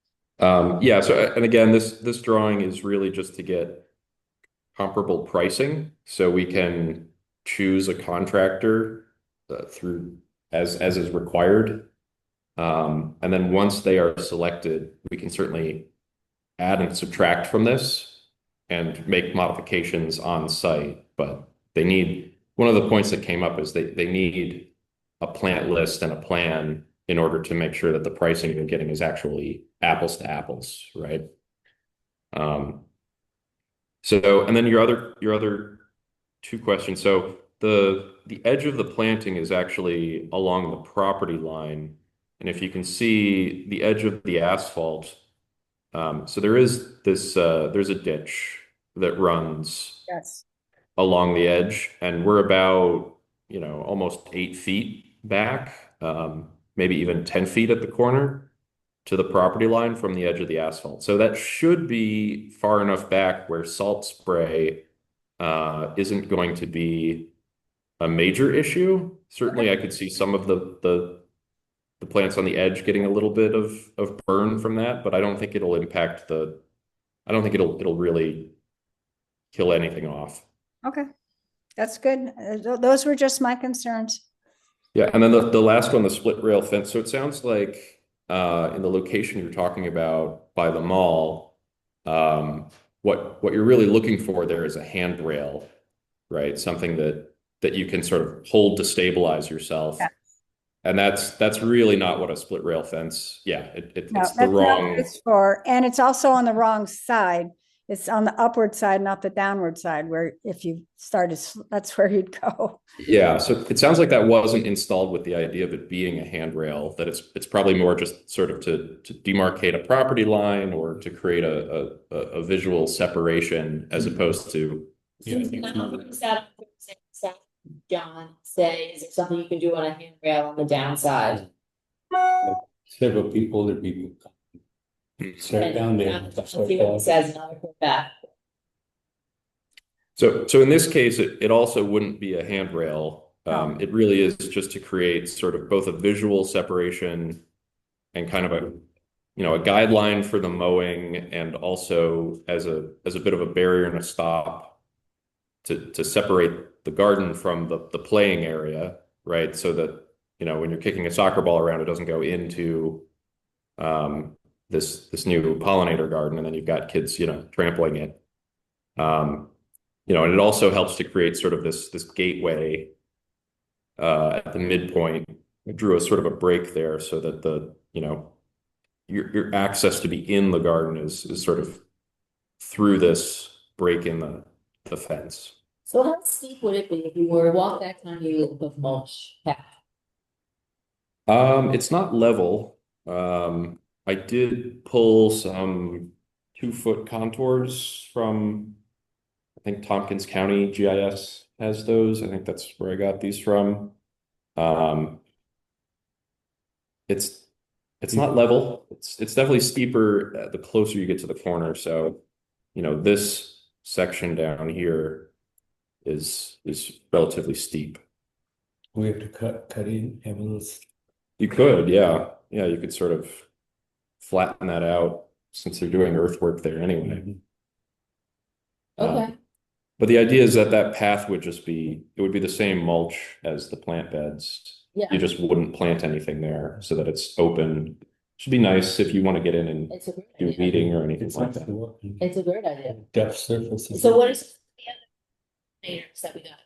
Yeah, so, and again, this drawing is really just to get comparable pricing, so we can choose a contractor through as is required. And then once they are selected, we can certainly add and subtract from this and make modifications on site. But one of the points that came up is they need a plant list and a plan in order to make sure that the pricing they're getting is actually apples to apples, right? So, and then your other two questions. So the edge of the planting is actually along the property line. And if you can see the edge of the asphalt, so there's a ditch that runs Yes. along the edge, and we're about, almost 8 feet back, maybe even 10 feet at the corner to the property line from the edge of the asphalt. So that should be far enough back where salt spray isn't going to be a major issue. Certainly, I could see some of the plants on the edge getting a little bit of burn from that, but I don't think it'll impact I don't think it'll really kill anything off. Okay, that's good. Those were just my concerns. Yeah, and then the last one, the split rail fence. So it sounds like in the location you're talking about by the mall, what you're really looking for there is a handrail, right? Something that you can sort of hold to stabilize yourself. Yeah. And that's really not what a split rail fence. Yeah, it's No, the that's not wrong. what it's for, and it's also on the wrong side. It's on the upward side, not the downward side, where if you started, that's where you'd go. Yeah, so it sounds like that wasn't installed with the idea of it being a handrail, that it's probably more just sort of to demarcate a property line or to create a visual separation as opposed to. Yeah, I think so. John, say, is there something you can do on a handrail on the downside? Several older people start down there. See what it says, another quick back. So in this case, it also wouldn't be a handrail. It really is just to create sort of both a visual separation and kind of a guideline for the mowing, and also as a bit of a barrier and a stop to separate the garden from the playing area, right? So that, when you're kicking a soccer ball around, it doesn't go into this new pollinator garden, and then you've got kids, trampling it. And it also helps to create sort of this gateway at the midpoint. I drew a sort of a break there so that your access to be in the garden is sort of through this break in the fence. So how steep would it be if you were to walk that tiny loop of mulch path? It's not level. I did pull some 2-foot contours from, I think Tompkins County GIS has those. I think that's where I got these from. It's not level. It's definitely steeper the closer you get to the corner. So, this section down here is relatively steep. We have to cut in, have a little. You could, yeah. Yeah, you could sort of flatten that out since they're doing earthwork there anyway. Okay. But the idea is that path would be the same mulch as the plant beds. Yeah. You just wouldn't plant anything there so that it's open. Should be nice if you want to get in and It's a great do a idea. meeting or anything It's like like that. It's a great idea. depth surface. So what is the other natives that we got?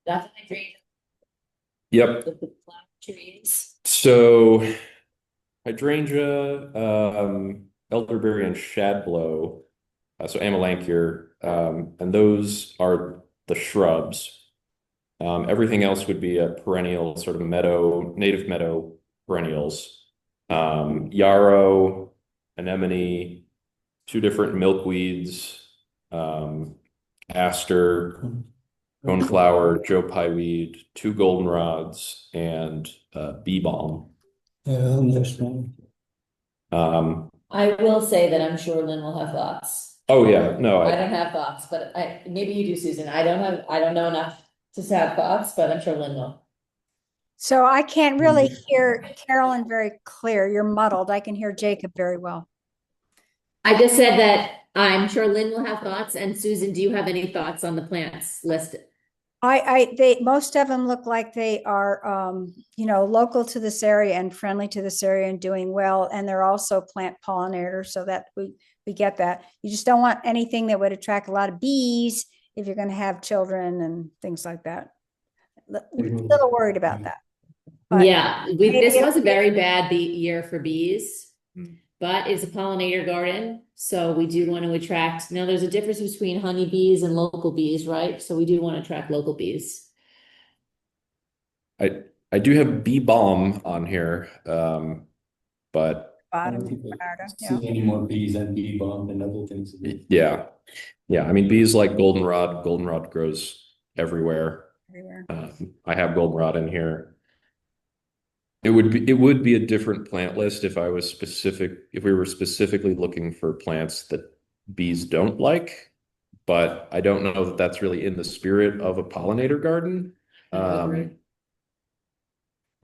Got the hydrangea, Yep. the flower trees. So hydrangea, elderberry, and shadblow, so amelanchier, and those are the shrubs. Everything else would be a perennial sort of native meadow perennials. Yarrow, anemone, 2 different milkweeds, aster, coneflower, Joe Pye weed, 2 goldenrods, and bee balm. That's one. I will say that I'm sure Lynn will have thoughts. Oh yeah, no, I don't have thoughts, but maybe you do, Susan. I don't know enough to have thoughts, but I'm sure Lynn will. So I can't really hear Carolyn very clear. You're muddled. I can hear Jacob very well. I just said that I'm sure Lynn will have thoughts, and Susan, do you have any thoughts on the plants listed? Most of them look like they are, local to this area and friendly to this area and doing well. And they're also plant pollinators, so that we get that. You just don't want anything that would attract a lot of bees if you're going to have children and things like that. A little worried about that. But Yeah, this was a very bad year for bees, but it's a pollinator garden. So we do want to attract, now there's a difference between honeybees and local bees, right? So we do want to attract local bees. I do have bee balm on here, but I don't think see any more bees on bee balm than other things. yeah, I mean, bees like goldenrod. Goldenrod grows everywhere. I have goldenrod in here. It would be a different plant list if we were specifically looking for plants that bees don't like, but I don't know that that's really in the spirit of a pollinator garden. I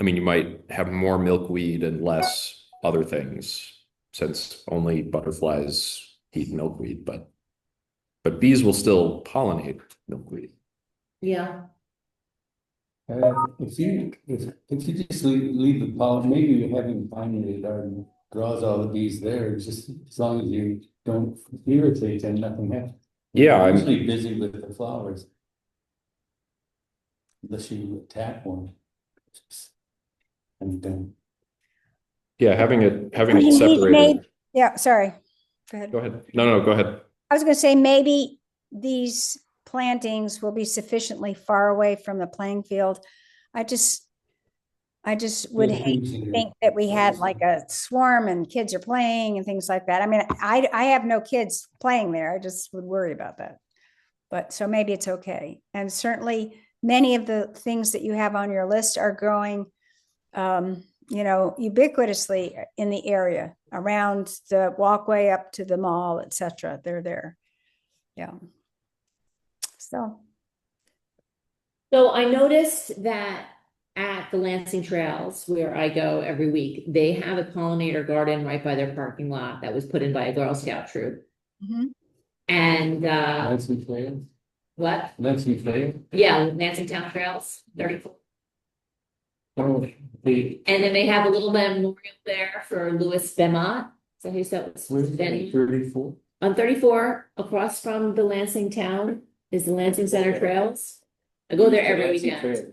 mean, you might have more milkweed and less other things, since only butterflies eat milkweed, but bees will still pollinate milkweed. Yeah. If you just leave the pollen, maybe having pollinated garden draws all the bees there, just as long as you don't irritate them, nothing happens. Yeah, I'm I'm usually busy with the flowers. Unless you attack one. And yeah, having it separated. Yeah, sorry. Go ahead. Go ahead. No, go ahead. I was going to say maybe these plantings will be sufficiently far away from the playing field. I just would hate to think that we had like a swarm and kids are playing and things like that. I mean, I have no kids playing there. I just would worry about that. But so maybe it's okay. And certainly many of the things that you have on your list are growing, ubiquitously in the area around the walkway up to the mall, etc. They're there. Yeah. So I noticed that at the Lansing Trails, where I go every week, they have a pollinator garden right by their parking lot that was put in by a Girl Scout troop. And Lansing Trails? What? Lansing Trails? Yeah, Lansing Town Trails, 34. Oh, And then they have a little memorial there for Louis Bemont. So he said, 34? On 34, across from the Lansing Town is the Lansing Center Trails. I go there every weekend.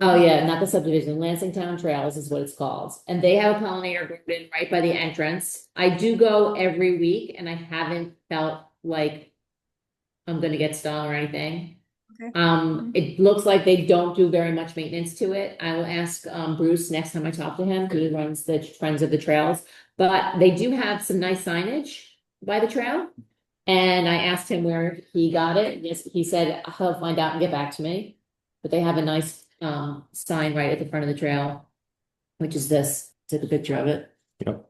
Oh yeah, not the subdivision, Lansing Town Trails is what it's called. And they have a pollinator garden right by the entrance. I do go every week and I haven't felt like I'm gonna get stung or anything. Okay. It looks like they don't do very much maintenance to it. I will ask Bruce next time I talk to him, who runs the Friends of the Trails. But they do have some nice signage by the trail. And I asked him where he got it. Yes, he said he'll find out and get back to me. But they have a nice sign right at the front of the trail, which is this. Took a picture of it. Yep.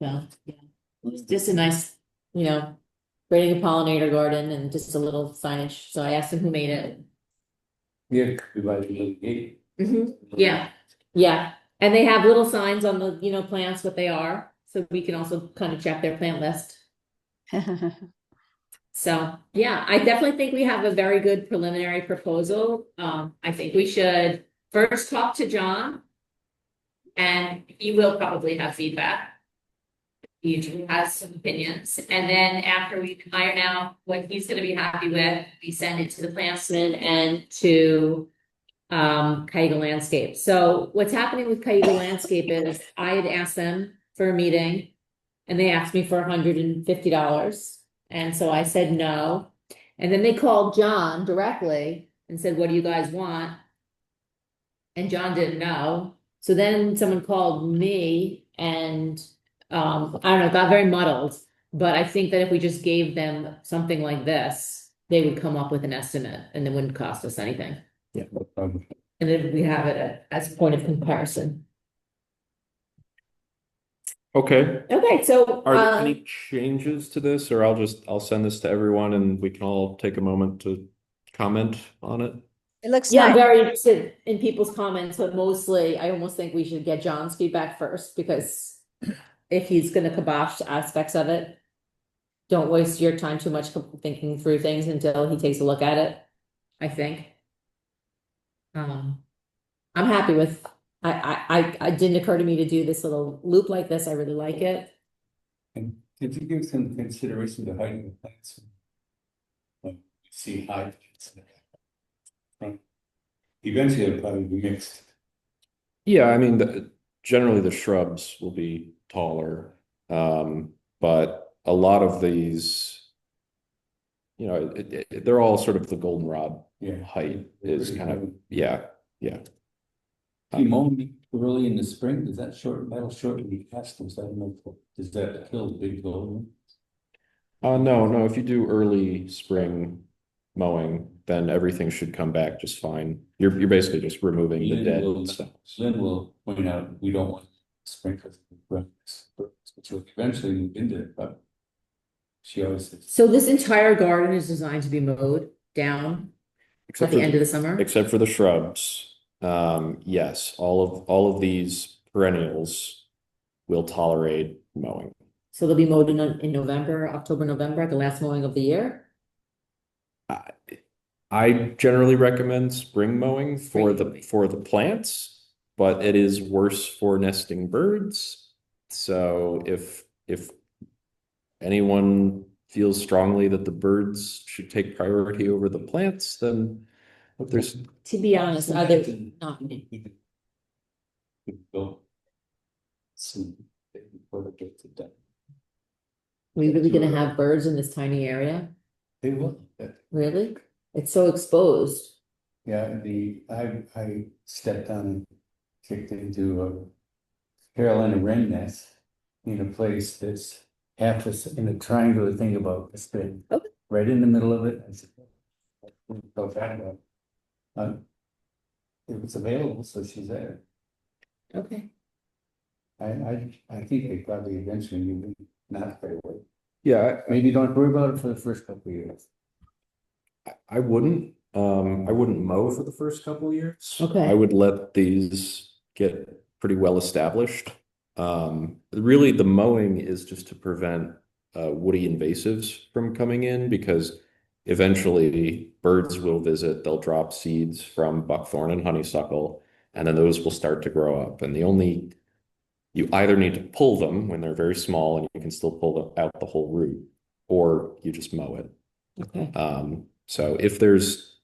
So yeah, it's just a nice, creating a pollinator garden and just a little signage. So I asked him who made it. Yeah, by the little gate. Yeah, yeah. And they have little signs on the, plants, what they are. So we can also kind of check their plant list. So, yeah, I definitely think we have a very good preliminary proposal. I think we should first talk to John. And he will probably have feedback. He has some opinions. And then after we iron out what he's gonna be happy with, we send it to the plantsman and to Cayuga Landscape. So what's happening with Cayuga Landscape is I had asked them for a meeting and they asked me for $150. And so I said no. And then they called John directly and said, what do you guys want? And John didn't know. So then someone called me and I don't know, got very muddled. But I think that if we just gave them something like this, they would come up with an estimate and it wouldn't cost us anything. Yeah, no problem. And then we have it as a point of comparison. Okay, Okay, so, are there any changes to this, or I'll send this to everyone and we can all take a moment to comment on it? It looks yeah, I'm nice. very interested in people's comments, but mostly I almost think we should get John's feedback first, because if he's gonna kibosh aspects of it, don't waste your time too much thinking through things until he takes a look at it, I think. I'm happy with, it didn't occur to me to do this little loop like this. I really like it. And did you give some consideration to hiding the plants? Like, see height. Eventually it'll probably be mixed. Yeah, I mean, generally the shrubs will be taller, but a lot of these, you know, they're all sort of the goldenrod Yeah. height is kind of, yeah. You mow them early in the spring, does that that'll shorten the castings, I don't know, does that kill the big golden? No, if you do early spring mowing, then everything should come back just fine. You're basically just removing the dead stuff. Lynn will point out, we don't want sprinklers, which will eventually move into it, but she always says. So this entire garden is designed to be mowed down at the end of the summer? Except for the shrubs. Yes, all of these perennials will tolerate mowing. So they'll be mowed in November, October, November, at the last mowing of the year? I generally recommend spring mowing for the plants, but it is worse for nesting birds. So if anyone feels strongly that the birds should take priority over the plants, then there's, To be honest, other, not, Go. Soon, before it gets done. we really gonna have birds in this tiny area? They will. Really? It's so exposed. Yeah, I stepped on and kicked into a Carolina wren nest in a place that's in a triangular thing about this big. Okay. Right in the middle of it. I said, so bad about it. It was available, so she's there. Okay. I think they probably eventually will not very well. yeah, Maybe don't worry about it for the first couple of years. I wouldn't mow for the first couple of years. Okay. I would let these get pretty well established. Really the mowing is just to prevent woody invasives from coming in, because eventually birds will visit, they'll drop seeds from buckthorn and honeysuckle, and then those will start to grow up. And you either need to pull them when they're very small and you can still pull out the whole root, or you just mow it. Okay. So if there's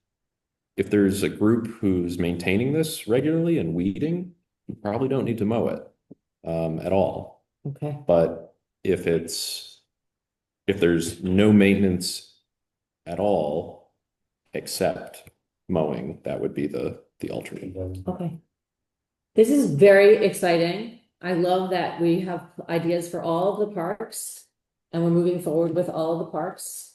a group who's maintaining this regularly and weeding, you probably don't need to mow it at all. Okay. But if there's no maintenance at all except mowing, that would be the alternate. Okay. This is very exciting. I love that we have ideas for all of the parks and we're moving forward with all of the parks.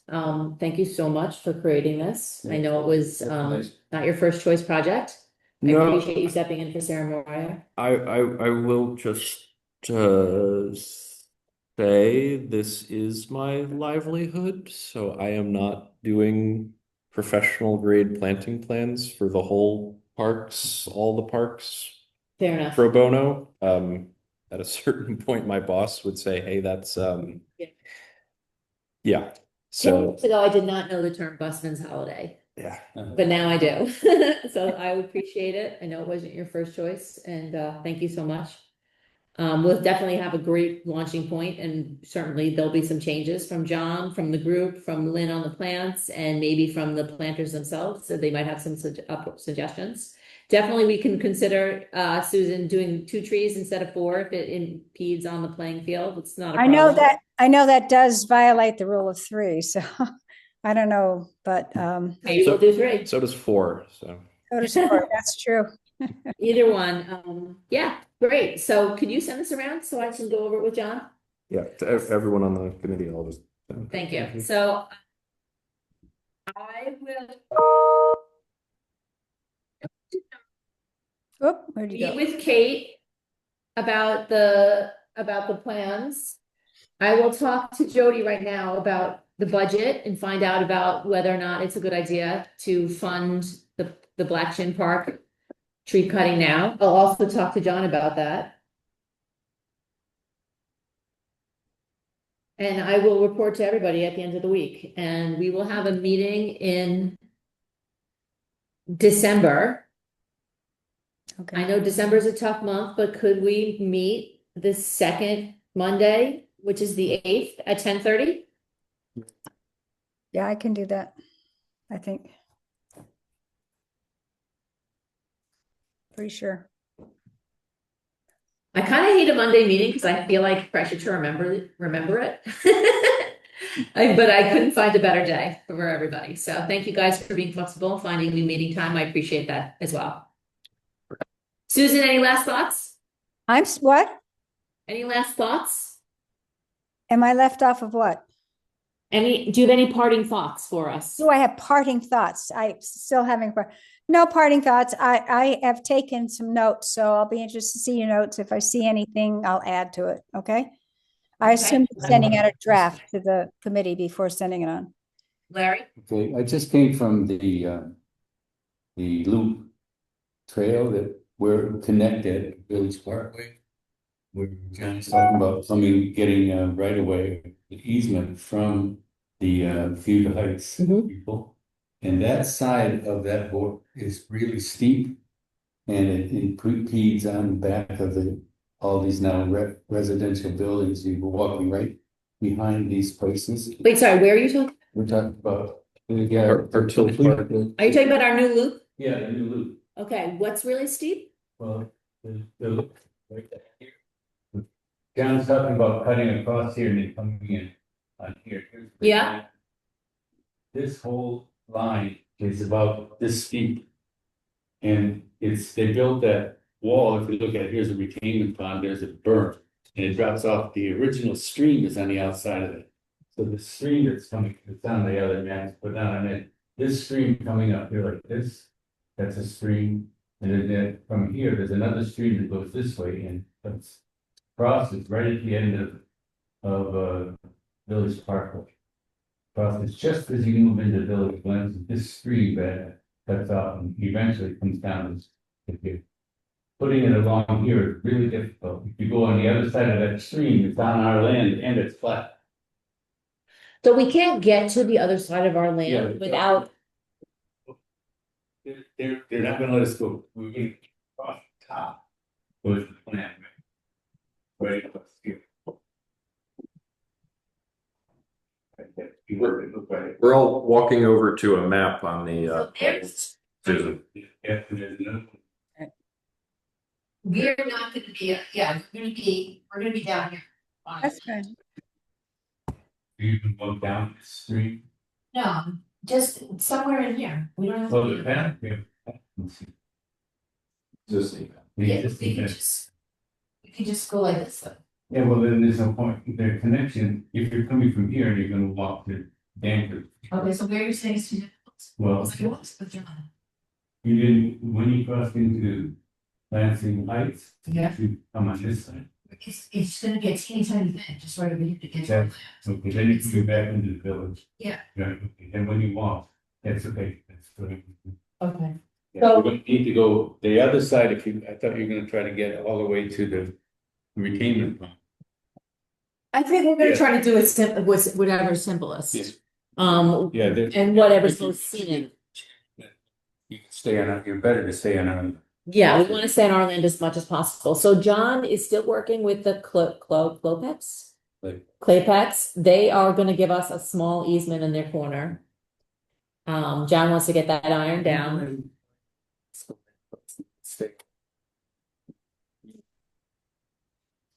Thank you so much for creating this. I know it was not your first choice project. I appreciate you stepping in for Sarah Moria. I will just say this is my livelihood, so I am not doing professional grade planting plans for the whole parks, all the parks. Fair enough. Pro bono. At a certain point, my boss would say, "Hey, that's yeah." 10 So years ago, I did not know the term busman's holiday, yeah, but now I do. So I appreciate it. I know it wasn't your first choice, and thank you so much. We'll definitely have a great launching point, and certainly there'll be some changes from John, from the group, from Lynn on the plants, and maybe from the planters themselves, so they might have some suggestions. Definitely, we can consider, Susan, doing 2 trees instead of 4 if it impedes on the playing field. It's not a problem. I know that does violate the rule of 3, so I don't know, but Maybe we'll do 3. so does 4. So go to sport, that's true. Either one. Yeah, great. So could you send this around so I can go over it with John? yeah, to everyone on the committee, I'll just Thank you. So I will Oop, where'd you meet go? with Kate about the plans. I will talk to Jody right now about the budget and find out about whether or not it's a good idea to fund the Black Chin Park tree cutting now. I'll also talk to John about that. And I will report to everybody at the end of the week, and we will have a meeting in December. I Okay, know December is a tough month, but could we meet the second Monday, which is the 8th at 10:30? yeah, I can do that, I think. Pretty sure. I kind of hate a Monday meeting because I feel like pressure to remember it. But I couldn't find a better day for everybody. So thank you guys for being flexible and finding new meeting time. I appreciate that as well. Susan, any last thoughts? What? Any last thoughts? Am I left off of what? Do you have any parting thoughts for us? Do I have parting thoughts? I still having, no parting thoughts. I have taken some notes, so I'll be interested to see your notes. If I see anything, I'll add to it, okay? I assume you're sending out a draft to the committee before sending it on. Larry? Okay, I just came from the loop trail that we're connected at Village Parkway. Where John's talking about somebody getting right away, the easement from the Feud Heights Mhm. people. And that side of that board is really steep. And it impedes on the back of all these now residential buildings. You were walking right behind these places. Wait, sorry, where are you talking? We're talking about. Yeah, Our Tilly Park. Are you talking about our new loop? Yeah, the new loop. Okay, what's really steep? Well, the loop right here. John's talking about cutting across here and then coming in on here. Here's the Yeah. line. This whole line is about this steep. And they built that wall. If you look at it, here's a retaining pond, there's a berm. And it drops off. The original stream is on the outside of it. So the stream that's coming, it's on the other map, but not on it. This stream coming up here like this, that's a stream. And then from here, there's another stream that goes this way and comes crosses right at the end of Village Parkway. Crosses just as you move into Village Glens, this stream that cuts off and eventually comes down to here. Putting it along here is really difficult. If you go on the other side of that stream, it's on our land and it's flat. So we can't get to the other side of our Yeah. land without, They're not gonna let us go. We're gonna cross the top. Was the plan, right? Right up here. We're all walking over to a map on the, So there's- Susan. Yeah, there's another. we're not gonna be, we're gonna be down here. That's fine. You can go down the stream. No, just somewhere in here. We don't have Oh, to. the path, yeah. We can just go like this though. Yeah, well, then there's no point, the connection, if you're coming from here and you're gonna walk to Danford. Okay, so where are you saying is too difficult? Well, you didn't, when you crossed into Lansing Heights. Yeah. You come on this side. It's gonna be a teeny tiny thing, just right over here to get Yeah. Okay, then you can go back into the village. Yeah. Yeah, okay, and when you walk, that's okay, that's good. Okay. Yeah, So- we're gonna need to go the other side I thought you were gonna try to get all the way to the retainment pond. I think we're gonna Yeah. try to do it whatever's simplest. Yes. Yeah, there. and whatever's most scenic. You can stay on, you're better to stay on our. Yeah, we wanna stay on our land as much as possible. So John is still working with the Clopex. Claypex, they are gonna give us a small easement in their corner. John wants to get that ironed down.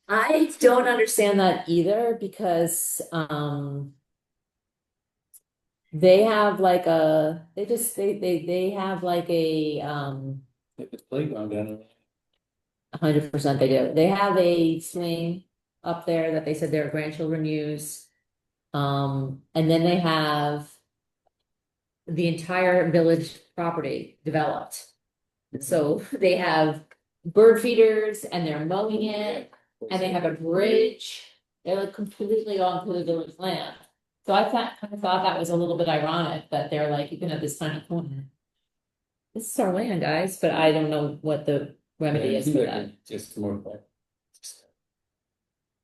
I don't understand that either because, they have like they have like a, Playground down there. 100% they do. They have a swing up there that they said their grandchildren use. And then they have the entire village property developed. So they have bird feeders and they're mowing it, and they have a bridge. They're like completely onto the village land. So I kind of thought that was a little bit ironic that they're like, you can have this tiny corner. This is our land, guys, but I don't know what the remedy is for that. Just more like,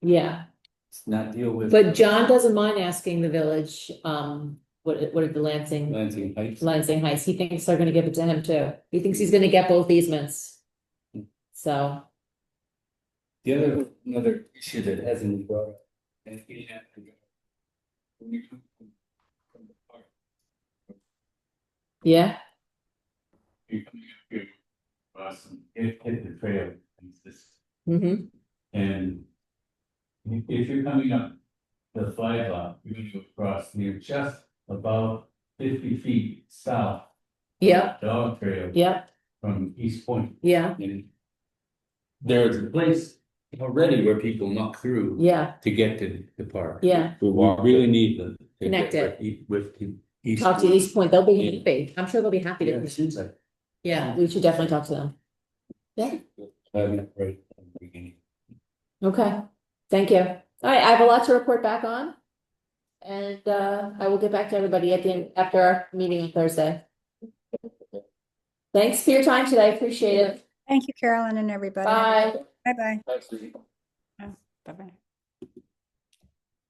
Yeah, it's not deal with. but John doesn't mind asking the village, what are the Lansing Heights. Lansing Heights, he thinks they're gonna give it to him too. He thinks he's gonna get both easements. So, Another issue that hasn't been brought up. And you have to go. When you come from the park, yeah, you're coming up here, awesome, hit the trail, it's this, mm-hmm, and if you're coming up the flag lot, you're gonna go across, and you're just about 50 feet south. yeah, Dog trail. yeah, From East Point. yeah, And there's a place already where people muck through. yeah, To get to the park. yeah. We really need them. to Connect get it. With the East. Talk to East Point, they'll be happy, I'm sure they'll be happy Yeah, to, it seems like. yeah, we should definitely talk to them. Yeah, Right from the beginning. okay, thank you. All right, I have a lot to report back on. And I will get back to everybody at the end, after our meeting on Thursday. Thanks for your time today, appreciate it. Thank you, Carolyn and everybody. Bye. Bye-bye. Thanks, Susie. Bye-bye.